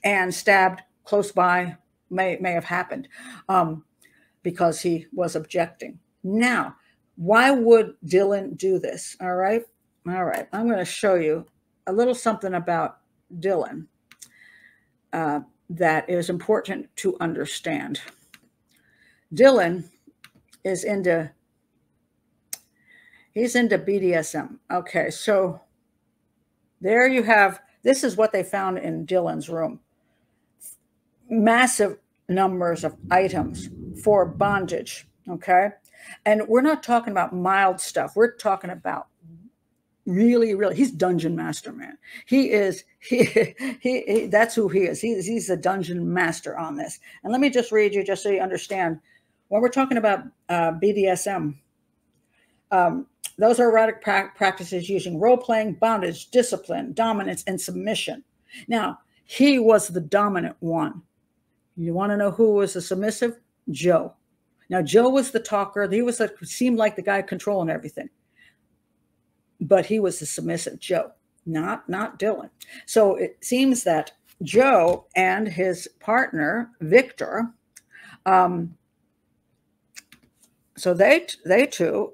and stabbed close by may have happened because he was objecting. Now, why would Dylan do this? All right. I'm going to show you a little something about Dylan that is important to understand. Dylan is into BDSM. Okay, so there you have, this is what they found in Dylan's room. Massive numbers of items for bondage, okay? And we're not talking about mild stuff. We're talking about really, he's dungeon master, man. That's who he is. He's the dungeon master on this. And let me just read you, just so you understand. When we're talking about BDSM, those are erotic practices using role-playing, bondage, discipline, dominance, and submission. Now, he was the dominant one. You want to know who was the submissive? Joe. Now, Joe was the talker. He seemed like the guy controlling everything. But he was the submissive, Joe, not Dylan. So it seems that Joe and his partner, Victor, so they two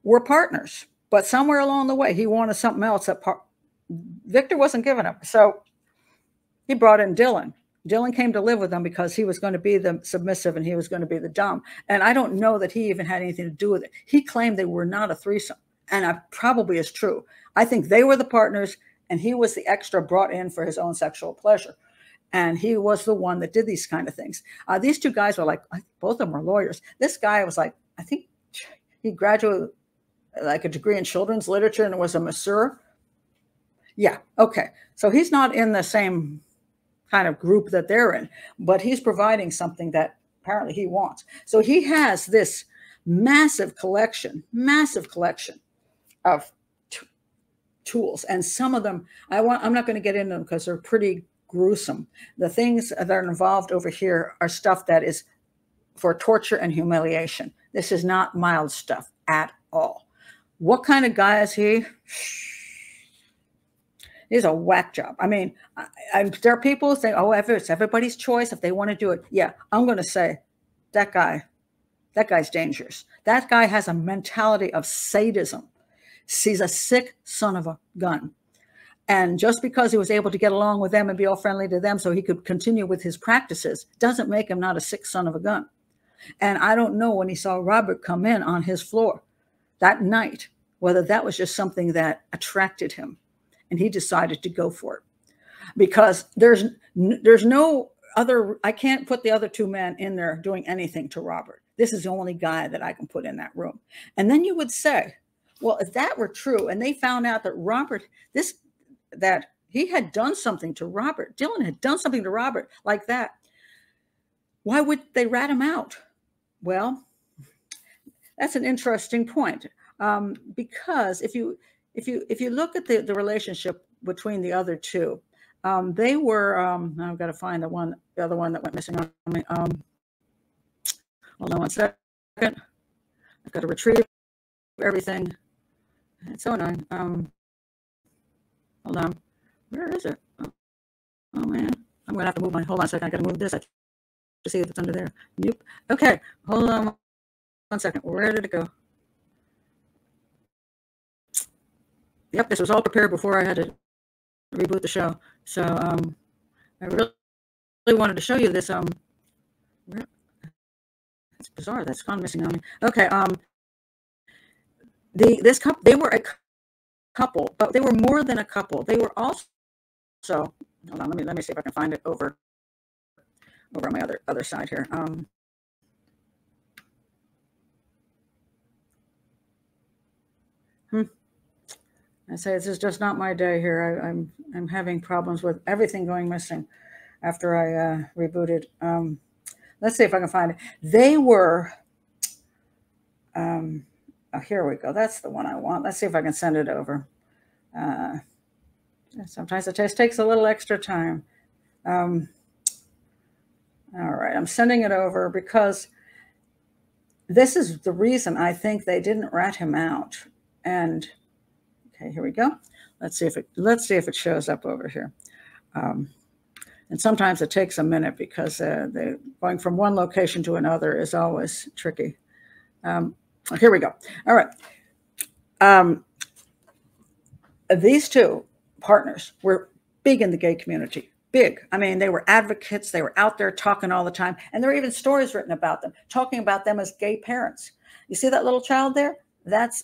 were partners. But somewhere along the way, he wanted something else that Victor wasn't giving him. So he brought in Dylan. Dylan came to live with them because he was going to be the submissive and he was going to be the dom. And I don't know that he even had anything to do with it. He claimed they were not a threesome, and that probably is true. I think they were the partners and he was the extra brought in for his own sexual pleasure. And he was the one that did these kind of things. These two guys were like, both of them were lawyers. This guy was like, I think he graduated like a degree in children's literature and was a masseur. Yeah, okay. So he's not in the same kind of group that they're in, but he's providing something that apparently he wants. So he has this massive collection of tools, and some of them I'm not going to get into them because they're pretty gruesome. The things that are involved over here are stuff that is for torture and humiliation. This is not mild stuff at all. What kind of guy is he? He's a whack job. I mean, there are people who say, oh, it's everybody's choice if they want to do it. Yeah, I'm going to say that guy's dangerous. That guy has a mentality of sadism. He's a sick son of a gun. And just because he was able to get along with them and be all friendly to them so he could continue with his practices doesn't make him not a sick son of a gun. And I don't know when he saw Robert come in on his floor that night, whether that was just something that attracted him and he decided to go for it. Because there's no other, I can't put the other two men in there doing anything to Robert. This is the only guy that I can put in that room. And then you would say, well, if that were true and they found out that that he had done something to Robert, Dylan had done something to Robert like that, why would they rat him out? Well, that's an interesting point, because if you look at the relationship between the other two, they were. I've got to find the other one that went missing on me. Hold on 1 second. I've got to retrieve everything. It's so annoying. Hold on. Where is it? Oh man, I'm gonna have to move my. Hold on a second. I gotta move this. I to see if it's under there. Nope. Okay. Hold on 1 second. Where did it go? Yep, this was all prepared before I had to reboot the show. So I really wanted to show you this. It's bizarre. That's gone missing on me. Okay. They were a couple, but they were more than a couple. They were also. Hold on. Let me see if I can find it over on my other side here. I say this is just not my day here. I'm having problems with everything going missing after I rebooted. Let's see if I can find it. They were. Oh, here we go. That's the one I want. Let's see if I can send it over. Sometimes it just takes a little extra time. All right, I'm sending it over because this is the reason I think they didn't rat him out. And okay, here we go. Let's see if it shows up over here. And sometimes it takes a minute because going from one location to another is always tricky. Here we go. All right. These two partners were big in the gay community. Big. I mean, they were advocates. They were out there talking all the time. And there are even stories written about them, talking about them as gay parents. You see that little child there? That's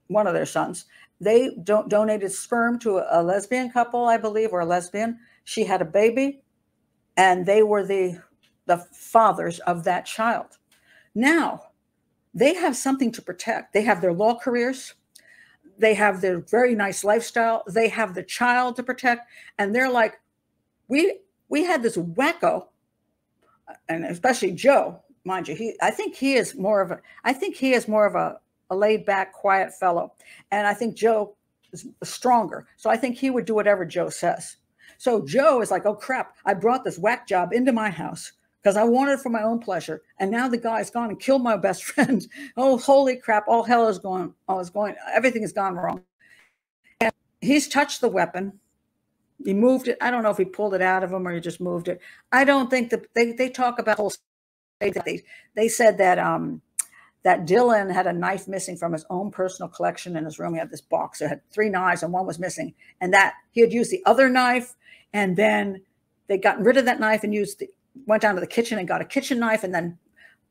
one of their sons. They donated sperm to a lesbian couple, I believe, or a lesbian. She had a baby, and they were the fathers of that child. Now, they have something to protect. They have their law careers. They have their very nice lifestyle. They have the child to protect. And they're like, we had this wacko, and especially Joe, mind you. I think he is more of a laid back, quiet fellow. And I think Joe is stronger. So I think he would do whatever Joe says. So Joe is like, oh crap, I brought this whack job into my house because I wanted it for my own pleasure. And now the guy's gone and killed my best friend. Oh, holy crap. All hell is going, everything has gone wrong. And he's touched the weapon. He moved it. I don't know if he pulled it out of him or he just moved it. I don't think that they talk about whole. They said that that Dylan had a knife missing from his own personal collection in his room. He had this box that had 3 knives and one was missing, and that he had used the other knife, and then they'd gotten rid of that knife and went down to the kitchen and got a kitchen knife and then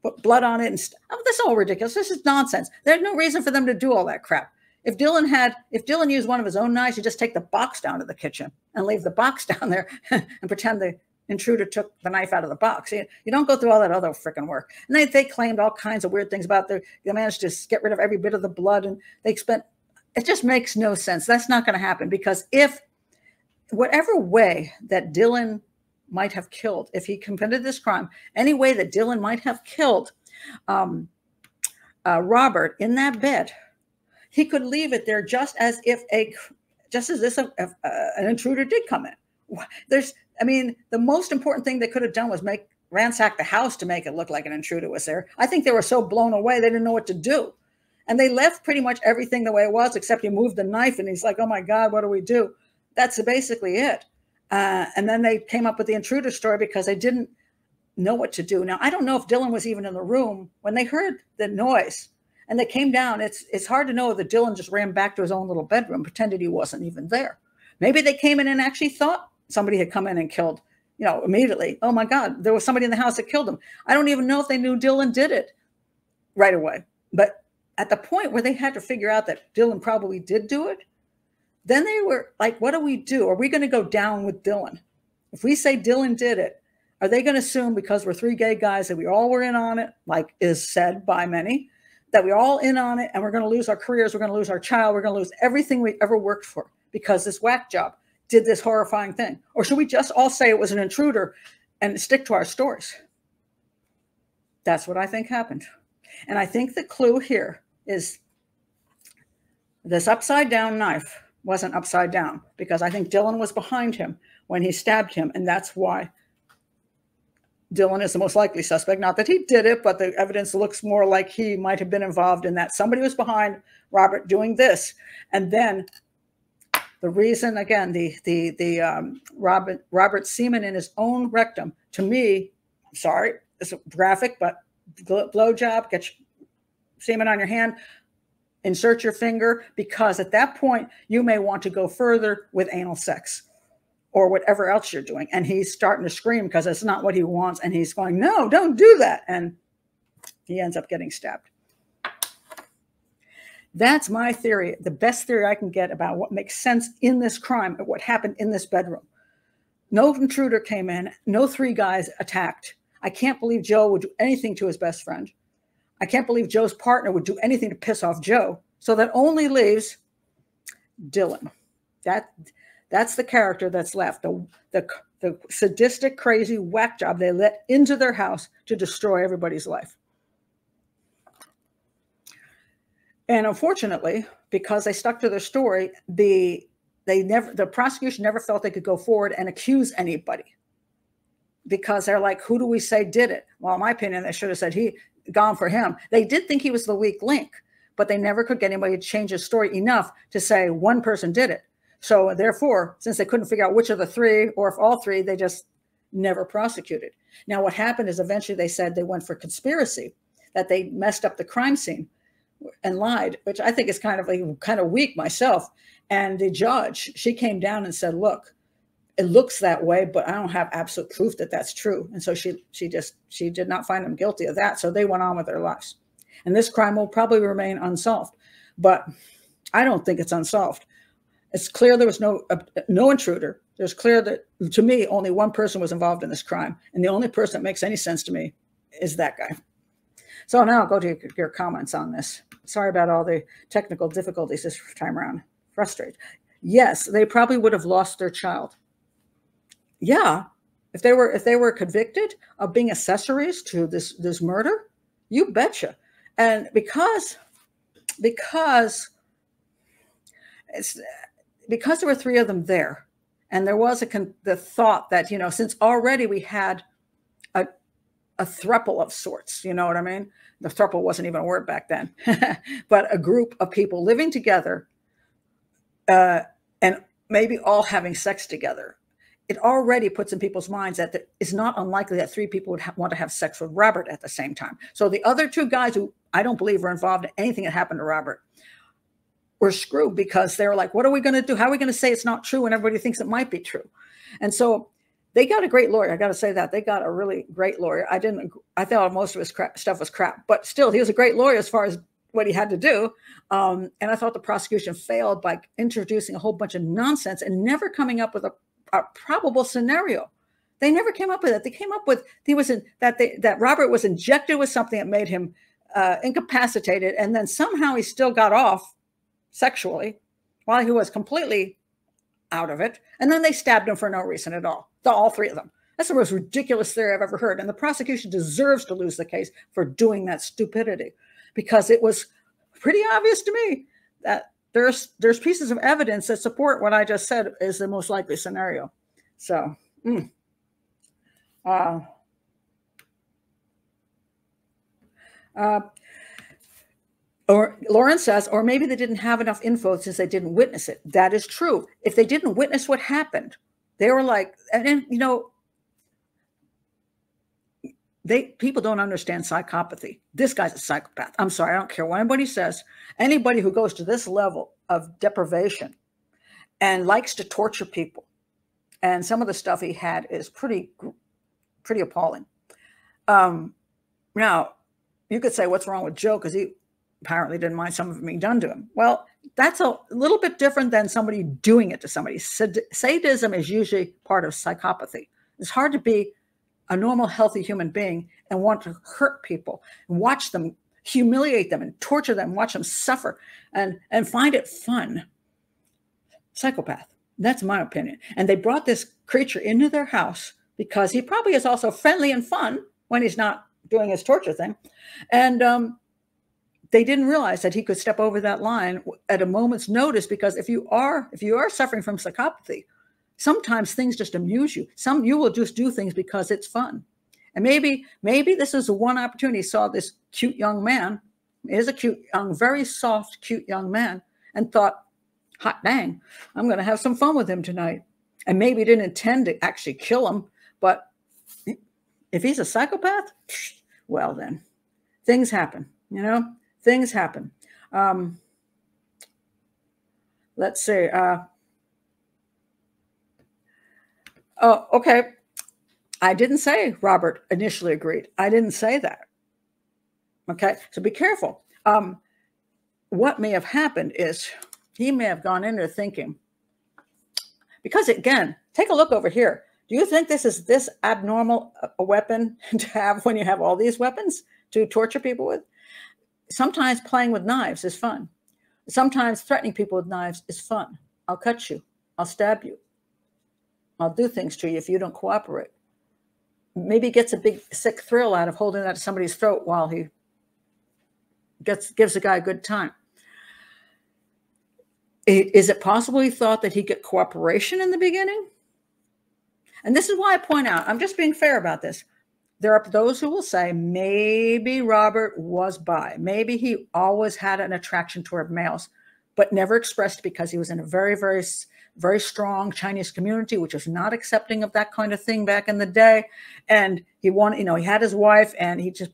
put blood on it. And this is all ridiculous. This is nonsense. There's no reason for them to do all that crap. If Dylan used one of his own knives, you just take the box down to the kitchen and leave the box down there and pretend the intruder took the knife out of the box. You don't go through all that other freaking work. And they claimed all kinds of weird things about they managed to get rid of every bit of the blood, and it just makes no sense. That's not going to happen, because if whatever way that Dylan might have killed, if he committed this crime, any way that Dylan might have killed Robert in that bed, he could leave it there just as if an intruder did come in. The most important thing they could have done was ransack the house to make it look like an intruder was there. I think they were so blown away they didn't know what to do, and they left pretty much everything the way it was, except he moved the knife, and he's like, "Oh my God, what do we do?" That's basically it. And then they came up with the intruder story because they didn't know what to do. Now, I don't know if Dylan was even in the room when they heard the noise. And they came down. It's hard to know that Dylan just ran back to his own little bedroom, pretended he wasn't even there. Maybe they came in and actually thought somebody had come in and killed, immediately. Oh my God, there was somebody in the house that killed him. I don't even know if they knew Dylan did it right away. But at the point where they had to figure out that Dylan probably did do it, then they were like, what do we do? Are we going to go down with Dylan? If we say Dylan did it, are they going to assume because we're three gay guys that we all were in on it, like is said by many, that we're all in on it, and we're going to lose our careers, we're going to lose our child, we're going to lose everything we ever worked for because this whack job did this horrifying thing? Or should we just all say it was an intruder and stick to our stories? That's what I think happened. And I think the clue here is this upside down knife wasn't upside down, because I think Dylan was behind him when he stabbed him, and that's why Dylan is the most likely suspect. Not that he did it, but the evidence looks more like he might have been involved in that. Somebody was behind Robert doing this. And then the reason, again, Robert semen in his own rectum, to me, I'm sorry, it's graphic, but blowjob, get semen on your hand, insert your finger, because at that point, you may want to go further with anal sex or whatever else you're doing. And he's starting to scream because it's not what he wants. And he's going, no, don't do that. And he ends up getting stabbed. That's my theory, the best theory I can get about what makes sense in this crime, of what happened in this bedroom. No intruder came in. No three guys attacked. I can't believe Joe would do anything to his best friend. I can't believe Joe's partner would do anything to piss off Joe. So that only leaves Dylan. That's the character that's left, the sadistic, crazy whack job they let into their house to destroy everybody's life. And unfortunately, because they stuck to their story, the prosecution never felt they could go forward and accuse anybody, because they're like, who do we say did it? Well, in my opinion, they should have said gone for him. They did think he was the weak link, but they never could get anybody to change his story enough to say one person did it. So therefore, since they couldn't figure out which of the three, or if all three, they just never prosecuted. Now, what happened is eventually they said they went for conspiracy, that they messed up the crime scene and lied, which I think is kind of weak myself. And the judge, she came down and said, look, it looks that way, but I don't have absolute proof that that's true. And so she did not find them guilty of that. So they went on with their lives. And this crime will probably remain unsolved, but I don't think it's unsolved. It's clear there was no intruder. There's clear that, to me, only one person was involved in this crime. And the only person that makes any sense to me is that guy. So now I'll go to your comments on this. Sorry about all the technical difficulties this time around. Frustrated. Yes, they probably would have lost their child. Yeah, if they were convicted of being accessories to this murder, you betcha. And because there were three of them there, and there was the thought that, since already we had a throuple of sorts, you know what I mean? The throuple wasn't even a word back then, but a group of people living together and maybe all having sex together. It already puts in people's minds that it's not unlikely that three people would want to have sex with Robert at the same time. So the other two guys, who I don't believe were involved in anything that happened to Robert, were screwed, because they were like, what are we going to do? How are we going to say it's not true when everybody thinks it might be true? And so They got a great lawyer. I got to say that. They got a really great lawyer. I thought most of his stuff was crap, but still, he was a great lawyer as far as what he had to do. And I thought the prosecution failed by introducing a whole bunch of nonsense and never coming up with a probable scenario. They never came up with it. They came up with that Robert was injected with something that made him incapacitated, and then somehow he still got off sexually while he was completely out of it. And then they stabbed him for no reason at all. All three of them. That's the most ridiculous theory I've ever heard. And the prosecution deserves to lose the case for doing that stupidity, because it was pretty obvious to me that there's pieces of evidence that support what I just said is the most likely scenario. So, or Lauren says, or maybe they didn't have enough info since they didn't witness it. That is true. If they didn't witness what happened, they were like, and you know, people don't understand psychopathy. This guy's a psychopath. I'm sorry. I don't care what anybody says. Anybody who goes to this level of deprivation and likes to torture people, and some of the stuff he had is pretty appalling. Now, you could say, what's wrong with Joe? Because he apparently didn't mind some of it being done to him. Well, that's a little bit different than somebody doing it to somebody. Sadism is usually part of psychopathy. It's hard to be a normal, healthy human being and want to hurt people and watch them, humiliate them and torture them, watch them suffer and find it fun. Psychopath. That's my opinion. And they brought this creature into their house because he probably is also friendly and fun when he's not doing his torture thing. And they didn't realize that he could step over that line at a moment's notice, because if you are suffering from psychopathy, sometimes things just amuse you. You will just do things because it's fun. And maybe this is the one opportunity. He saw this cute young man, is a cute young, very soft, cute young man, and thought, hot dang, I'm going to have some fun with him tonight. And maybe didn't intend to actually kill him, but if he's a psychopath, well then, things happen, you know, things happen. Let's see. Oh, okay. I didn't say Robert initially agreed. I didn't say that. Okay, so be careful. What may have happened is he may have gone in there thinking, because again, take a look over here. Do you think this is this abnormal a weapon to have when you have all these weapons to torture people with? Sometimes playing with knives is fun. Sometimes threatening people with knives is fun. I'll cut you. I'll stab you. I'll do things to you if you don't cooperate. Maybe he gets a big sick thrill out of holding that to somebody's throat while he gives the guy a good time. Is it possible he thought that he'd get cooperation in the beginning? And this is why I point out, I'm just being fair about this. There are those who will say maybe Robert was bi. Maybe he always had an attraction toward males, but never expressed because he was in a very, very, very strong Chinese community, which was not accepting of that kind of thing back in the day. And he wanted, you know, he had his wife, and he did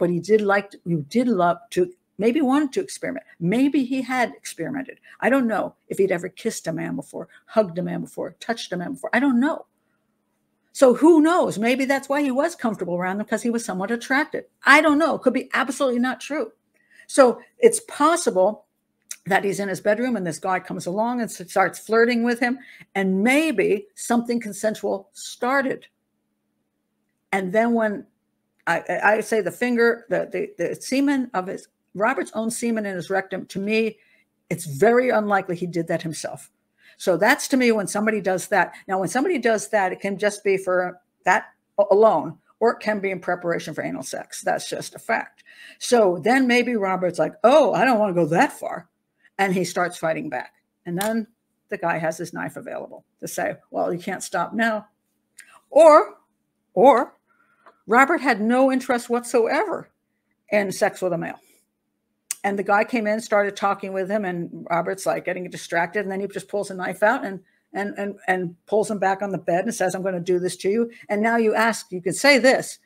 love to, maybe wanted to experiment. Maybe he had experimented. I don't know if he'd ever kissed a man before, hugged a man before, touched a man before. I don't know. So who knows? Maybe that's why he was comfortable around them, because he was somewhat attracted. I don't know. It could be absolutely not true. So it's possible that he's in his bedroom and this guy comes along and starts flirting with him, and maybe something consensual started. And then when I say the semen of Robert's own semen in his rectum, to me, it's very unlikely he did that himself. So that's, to me, when somebody does that. Now, when somebody does that, it can just be for that alone, or it can be in preparation for anal sex. That's just a fact. So then maybe Robert's like, oh, I don't want to go that far. And he starts fighting back. And then the guy has his knife available to say, well, you can't stop now. Or Robert had no interest whatsoever in sex with a male. And the guy came in, started talking with him, and Robert's like getting distracted. And then he just pulls a knife out and pulls him back on the bed and says, I'm going to do this to you. And now you could say this,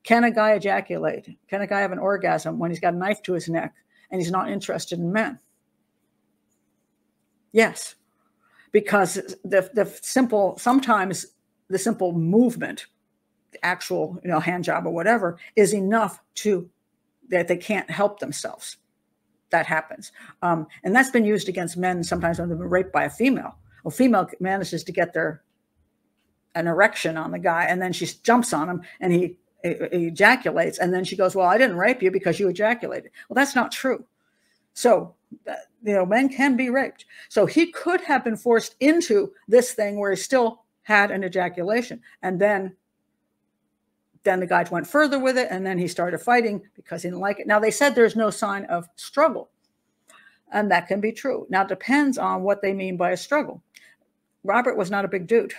can a guy ejaculate? Can a guy have an orgasm when he's got a knife to his neck and he's not interested in men? Yes, because the simple, sometimes the simple movement, the actual, hand job or whatever, is enough that they can't help themselves. That happens. And that's been used against men sometimes when they've been raped by a female. A female manages to get an erection on the guy, and then she jumps on him, and he ejaculates, and then she goes, well, I didn't rape you because you ejaculated. Well, that's not true. So, men can be raped. So he could have been forced into this thing where he still had an ejaculation. And then the guy went further with it, and then he started fighting because he didn't like it. Now, they said there's no sign of struggle, and that can be true. Now, it depends on what they mean by a struggle. Robert was not a big dude.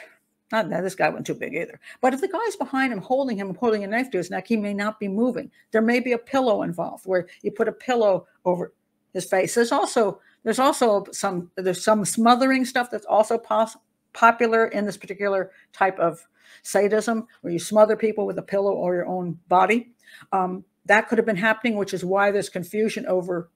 Not that this guy wasn't too big either. But if the guy's behind him, holding a knife to his neck, he may not be moving. There may be a pillow involved where you put a pillow over his face. There's also some smothering stuff that's also popular in this particular type of sadism, where you smother people with a pillow or your own body. That could have been happening, which is why there's confusion over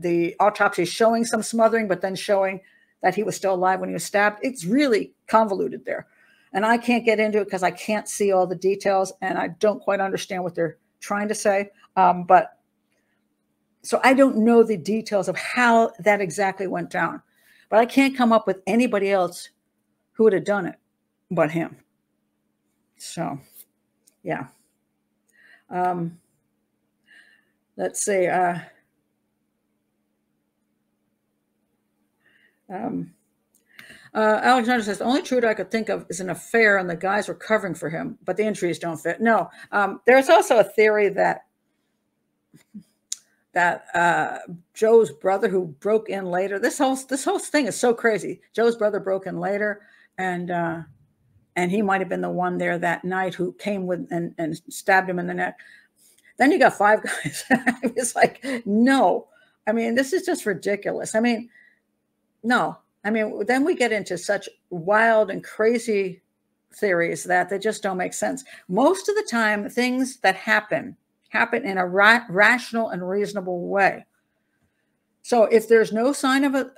the autopsy showing some smothering, but then showing that he was still alive when he was stabbed. It's really convoluted there. And I can't get into it because I can't see all the details, and I don't quite understand what they're trying to say. So I don't know the details of how that exactly went down. But I can't come up with anybody else who would have done it but him. So, yeah. Let's see. Alexander says, the only truth I could think of is an affair and the guys were covering for him, but the injuries don't fit. No, there's also a theory that Joe's brother, who broke in later, this whole thing is so crazy. Joe's brother broke in later, and he might have been the one there that night who came with and stabbed him in the neck. Then you got 5 guys. It's like, no. I mean, this is just ridiculous. I mean, no. I mean, then we get into such wild and crazy theories that they just don't make sense. Most of the time, things that happen in a rational and reasonable way. So if there's no sign of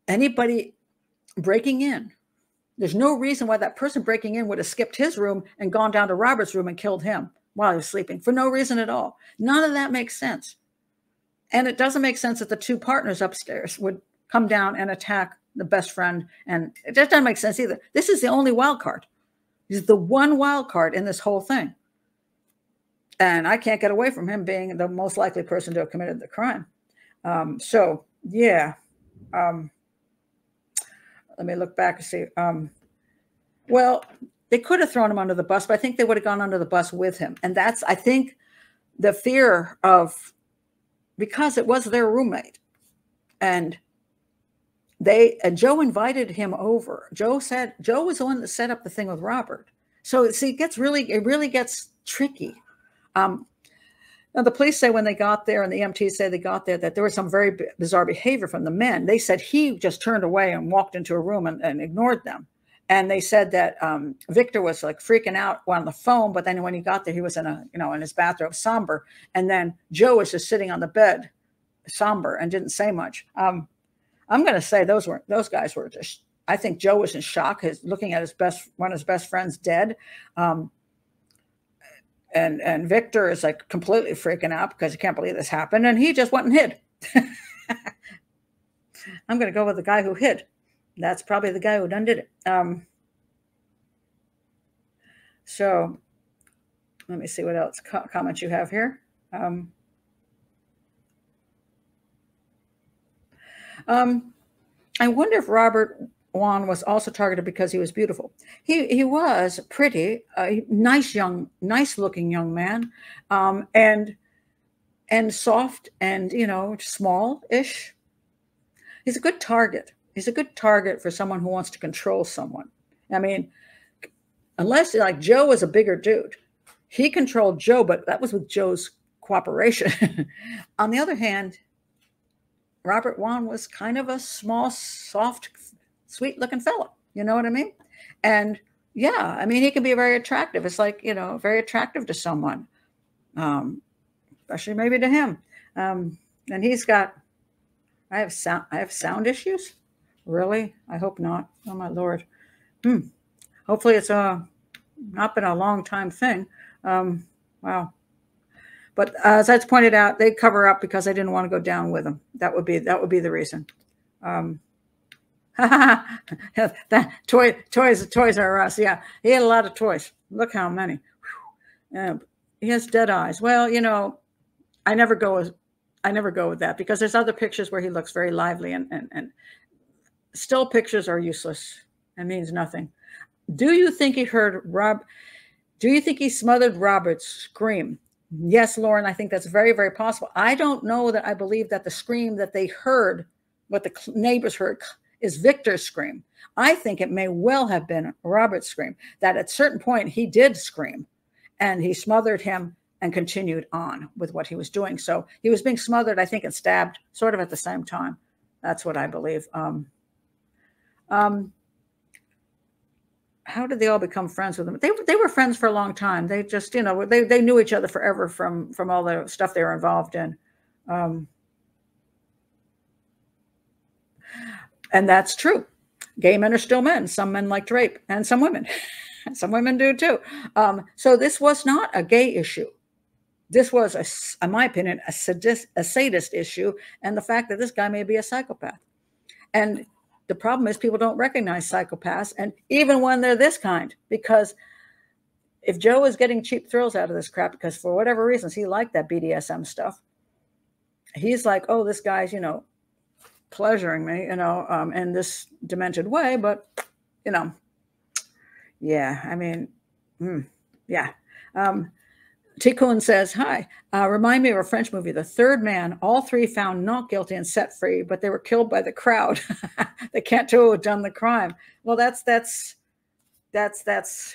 anybody breaking in, there's no reason why that person breaking in would have skipped his room and gone down to Robert's room and killed him while he was sleeping for no reason at all. None of that makes sense. And it doesn't make sense that the 2 partners upstairs would come down and attack the best friend. And it just doesn't make sense either. This is the only wild card. This is the one wild card in this whole thing. And I can't get away from him being the most likely person to have committed the crime. So, yeah. Let me look back and see. Well, they could have thrown him under the bus, but I think they would have gone under the bus with him. And that's, I think, the fear of, because it was their roommate. And Joe invited him over. Joe was the one that set up the thing with Robert. So see, it really gets tricky. Now the police say when they got there, and the EMTs say they got there, that there was some very bizarre behavior from the men. They said he just turned away and walked into a room and ignored them. And they said that Victor was like freaking out on the phone, but then when he got there, he was in his bathrobe, somber. And then Joe was just sitting on the bed, somber, and didn't say much. I'm going to say those guys were just, I think Joe was in shock, looking at one of his best friends dead. And Victor is like completely freaking out because he can't believe this happened. And he just went and hid. I'm going to go with the guy who hid. That's probably the guy who done did it. So let me see what else comments you have here. I wonder if Robert Wone was also targeted because he was beautiful. He was pretty, nice looking young man, and soft and small-ish. He's a good target. He's a good target for someone who wants to control someone. I mean, unless like Joe was a bigger dude, he controlled Joe, but that was with Joe's cooperation. On the other hand, Robert Wone was kind of a small, soft, sweet-looking fellow. You know what I mean? And yeah, I mean, he can be very attractive. It's like, very attractive to someone, especially maybe to him. And he's got, I have sound issues. Really? I hope not. Oh my Lord. Hopefully it's not been a long time thing. Wow. But as I pointed out, they cover up because I didn't want to go down with them. That would be the reason. That toys are us. Yeah, he had a lot of toys. Look how many. He has dead eyes. Well, you know, I never go with that because there's other pictures where he looks very lively, and still pictures are useless and means nothing. Do you think he heard do you think he smothered Robert's scream? Yes, Lauren, I think that's very, very possible. I don't know that I believe that the scream that they heard, what the neighbors heard, is Victor's scream. I think it may well have been Robert's scream, that at a certain point he did scream and he smothered him and continued on with what he was doing. So he was being smothered, I think, and stabbed sort of at the same time. That's what I believe. How did they all become friends with them? They were friends for a long time. They just, you know, they knew each other forever from all the stuff they were involved in. And that's true. Gay men are still men. Some men like to rape, and some women. Some women do too. So this was not a gay issue. This was, in my opinion, a sadist issue, and the fact that this guy may be a psychopath. And the problem is people don't recognize psychopaths, and even when they're this kind, because if Joe is getting cheap thrills out of this crap, because for whatever reasons he liked that BDSM stuff, he's like, oh, this guy's, you know, pleasuring me, you know, in this demented way, but, you know, yeah, I mean, yeah. Tikkun says, hi, remind me of a French movie, The Third Man. All three found not guilty and set free, but they were killed by the crowd. They can't tell who had done the crime. Well, that's,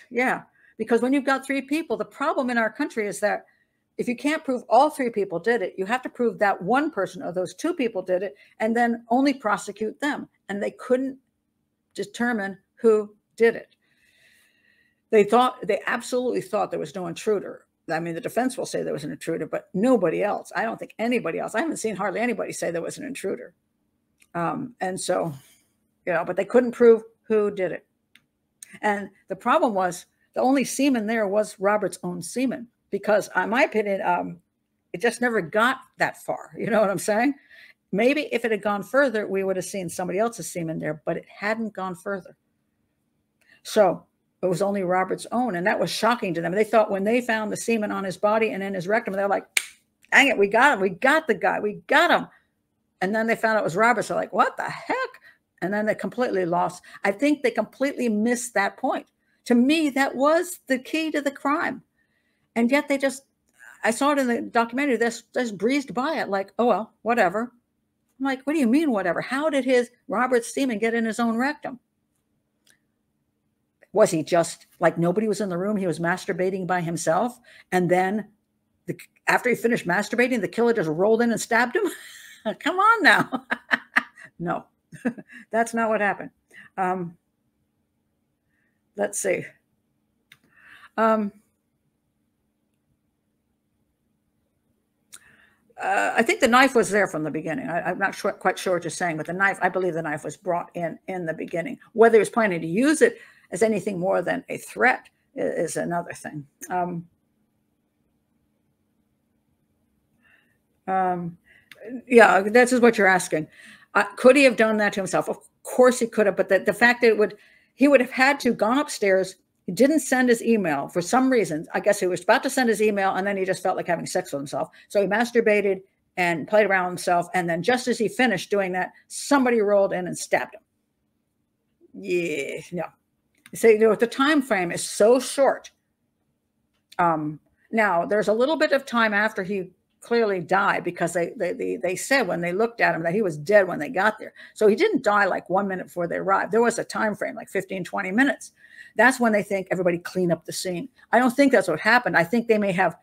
yeah. Because when you've got three people, the problem in our country is that if you can't prove all three people did it, you have to prove that one person or those two people did it, and then only prosecute them. And they couldn't determine who did it. They absolutely thought there was no intruder. I mean, the defense will say there was an intruder, but nobody else. I don't think anybody else. I haven't seen hardly anybody say there was an intruder. And so, you know, but they couldn't prove who did it. And the problem was the only semen there was Robert's own semen, because in my opinion, it just never got that far. You know what I'm saying? Maybe if it had gone further, we would have seen somebody else's semen there, but it hadn't gone further. So it was only Robert's own, and that was shocking to them. They thought when they found the semen on his body and in his rectum, they're like, dang it, we got him. We got the guy. We got him. And then they found out it was Robert. So like, what the heck? And then they completely lost. I think they completely missed that point. To me, that was the key to the crime. And yet they just, I saw it in the documentary, they just breezed by it like, oh, well, whatever. I'm like, what do you mean, whatever? How did Robert's semen get in his own rectum? Was he just like nobody was in the room? He was masturbating by himself. And then after he finished masturbating, the killer just rolled in and stabbed him. Come on now. No, that's not what happened. Let's see. I think the knife was there from the beginning. I'm not quite sure what you're saying, but the knife, I believe the knife was brought in the beginning. Whether he was planning to use it as anything more than a threat is another thing. Yeah, this is what you're asking. Could he have done that to himself? Of course he could have, but the fact that he would have had to gone upstairs. He didn't send his email for some reason. I guess he was about to send his email, and then he just felt like having sex with himself. So he masturbated and played around with himself. And then just as he finished doing that, somebody rolled in and stabbed him. Yeah, no. So, you know, the time frame is so short. Now, there's a little bit of time after he clearly died, because they said when they looked at him that he was dead when they got there. So he didn't die like 1 minute before they arrived. There was a time frame, like 15, 20 minutes. That's when they think everybody clean up the scene. I don't think that's what happened. I think they may have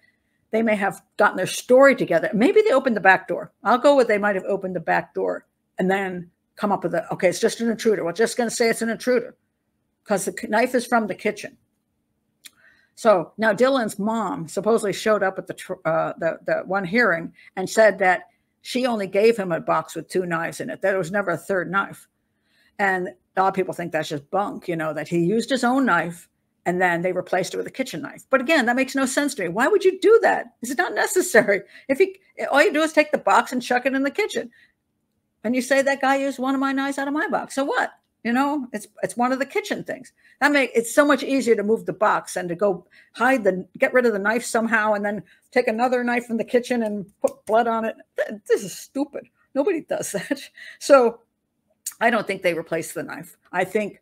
gotten their story together. Maybe they opened the back door. I'll go with they might have opened the back door and then come up with okay, it's just an intruder. We're just going to say it's an intruder because the knife is from the kitchen. So now Dylan's mom supposedly showed up at the one hearing and said that she only gave him a box with 2 knives in it. There was never a third knife. And a lot of people think that's just bunk, you know, that he used his own knife and then they replaced it with a kitchen knife. But again, that makes no sense to me. Why would you do that? It's not necessary. All you do is take the box and chuck it in the kitchen. And you say that guy used one of my knives out of my box. So what? You know, it's one of the kitchen things. It's so much easier to move the box and to go get rid of the knife somehow and then take another knife from the kitchen and put blood on it. This is stupid. Nobody does that. So I don't think they replaced the knife. I think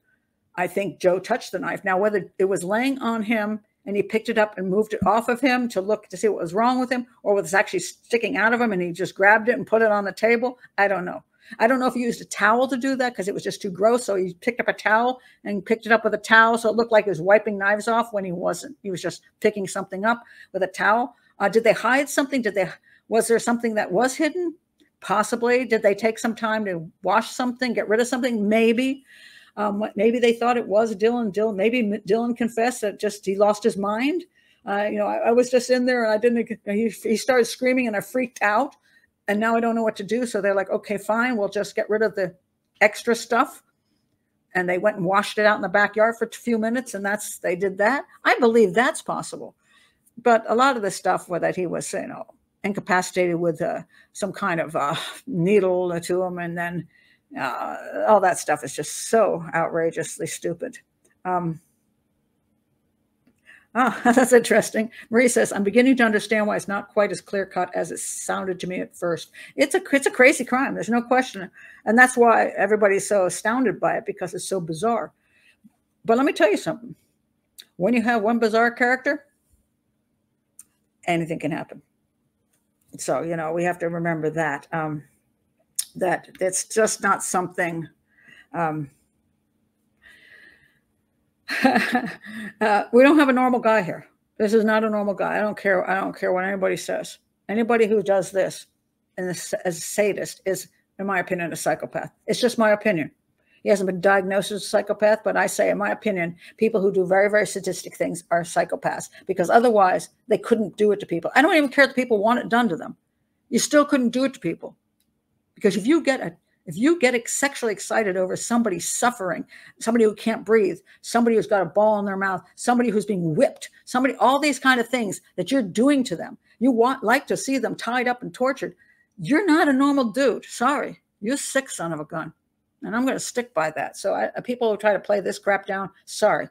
Joe touched the knife. Now, whether it was laying on him and he picked it up and moved it off of him to see what was wrong with him, or was it actually sticking out of him and he just grabbed it and put it on the table, I don't know. I don't know if he used a towel to do that because it was just too gross. So he picked up a towel and picked it up with a towel. So it looked like he was wiping knives off when he wasn't. He was just picking something up with a towel. Did they hide something? Was there something that was hidden? Possibly. Did they take some time to wash something, get rid of something? Maybe. Maybe they thought it was Dylan. Maybe Dylan confessed that he lost his mind. I was just in there and he started screaming and I freaked out. And now I don't know what to do. So they're like, okay, fine. We'll just get rid of the extra stuff. And they went and washed it out in the backyard for a few minutes. And they did that. I believe that's possible. But a lot of the stuff that he was, incapacitated with some kind of needle to him. And then all that stuff is just so outrageously stupid. That's interesting. Marie says, I'm beginning to understand why it's not quite as clear cut as it sounded to me at first. It's a crazy crime. There's no question. And that's why everybody's so astounded by it, because it's so bizarre. But let me tell you something. When you have one bizarre character, anything can happen. So, we have to remember that, that it's just not something, we don't have a normal guy here. This is not a normal guy. I don't care what anybody says. Anybody who does this as a sadist is, in my opinion, a psychopath. It's just my opinion. He hasn't been diagnosed as a psychopath, but I say, in my opinion, people who do very, very sadistic things are psychopaths, because otherwise they couldn't do it to people. I don't even care if people want it done to them. You still couldn't do it to people, because if you get sexually excited over somebody suffering, somebody who can't breathe, somebody who's got a ball in their mouth, somebody who's being whipped, all these kind of things that you're doing to them, like to see them tied up and tortured. You're not a normal dude. Sorry. You're a sick son of a gun. And I'm going to stick by that. So people who try to play this crap down, sorry.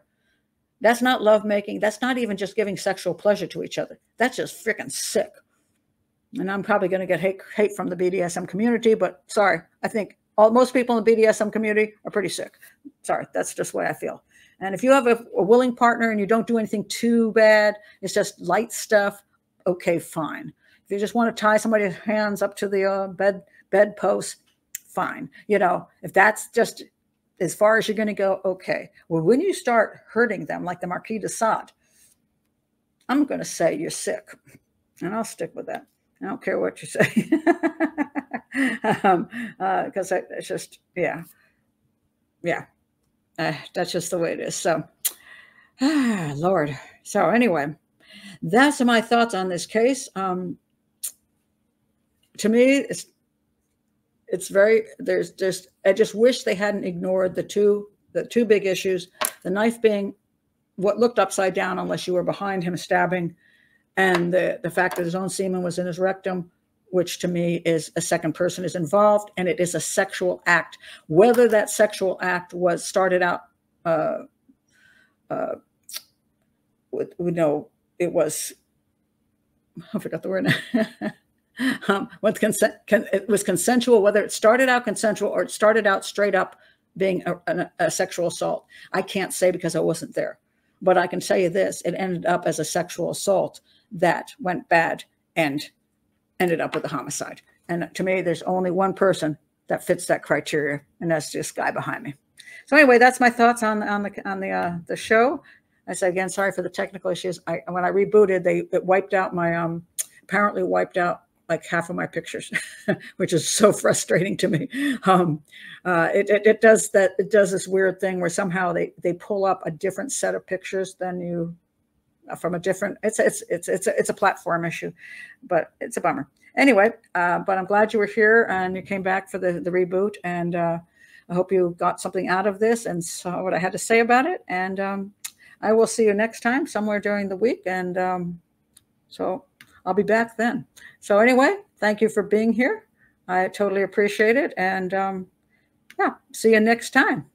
That's not lovemaking. That's not even just giving sexual pleasure to each other. That's just freaking sick. And I'm probably going to get hate from the BDSM community, but sorry. I think most people in the BDSM community are pretty sick. Sorry. That's just the way I feel. And if you have a willing partner and you don't do anything too bad, it's just light stuff, okay, fine. If you just want to tie somebody's hands up to the bedpost, fine. If that's just as far as you're going to go, okay. Well, when you start hurting them like the Marquis de Sade, I'm going to say you're sick. And I'll stick with that. I don't care what you say. Because it's just, yeah. That's just the way it is. So, Lord. So anyway, that's my thoughts on this case. To me, it's very, I just wish they hadn't ignored the two big issues, the knife being what looked upside down unless you were behind him stabbing, and the fact that his own semen was in his rectum, which to me is a second person is involved, and it is a sexual act. Whether that sexual act was started out, we know it was, I forgot the word. With consent, it was consensual, whether it started out consensual or it started out straight up being a sexual assault. I can't say because I wasn't there, but I can tell you this, it ended up as a sexual assault that went bad and ended up with a homicide. And to me, there's only one person that fits that criteria, and that's this guy behind me. So anyway, that's my thoughts on the show. I say again, sorry for the technical issues. When I rebooted, it wiped out my apparently wiped out like half of my pictures, which is so frustrating to me. It does that. It does this weird thing where somehow they pull up a different set of pictures than you from a different. It's a platform issue, but it's a bummer. Anyway, but I'm glad you were here and you came back for the reboot, and I hope you got something out of this and saw what I had to say about it. And I will see you next time somewhere during the week. And so I'll be back then. So anyway, thank you for being here. I totally appreciate it. And yeah, see you next time.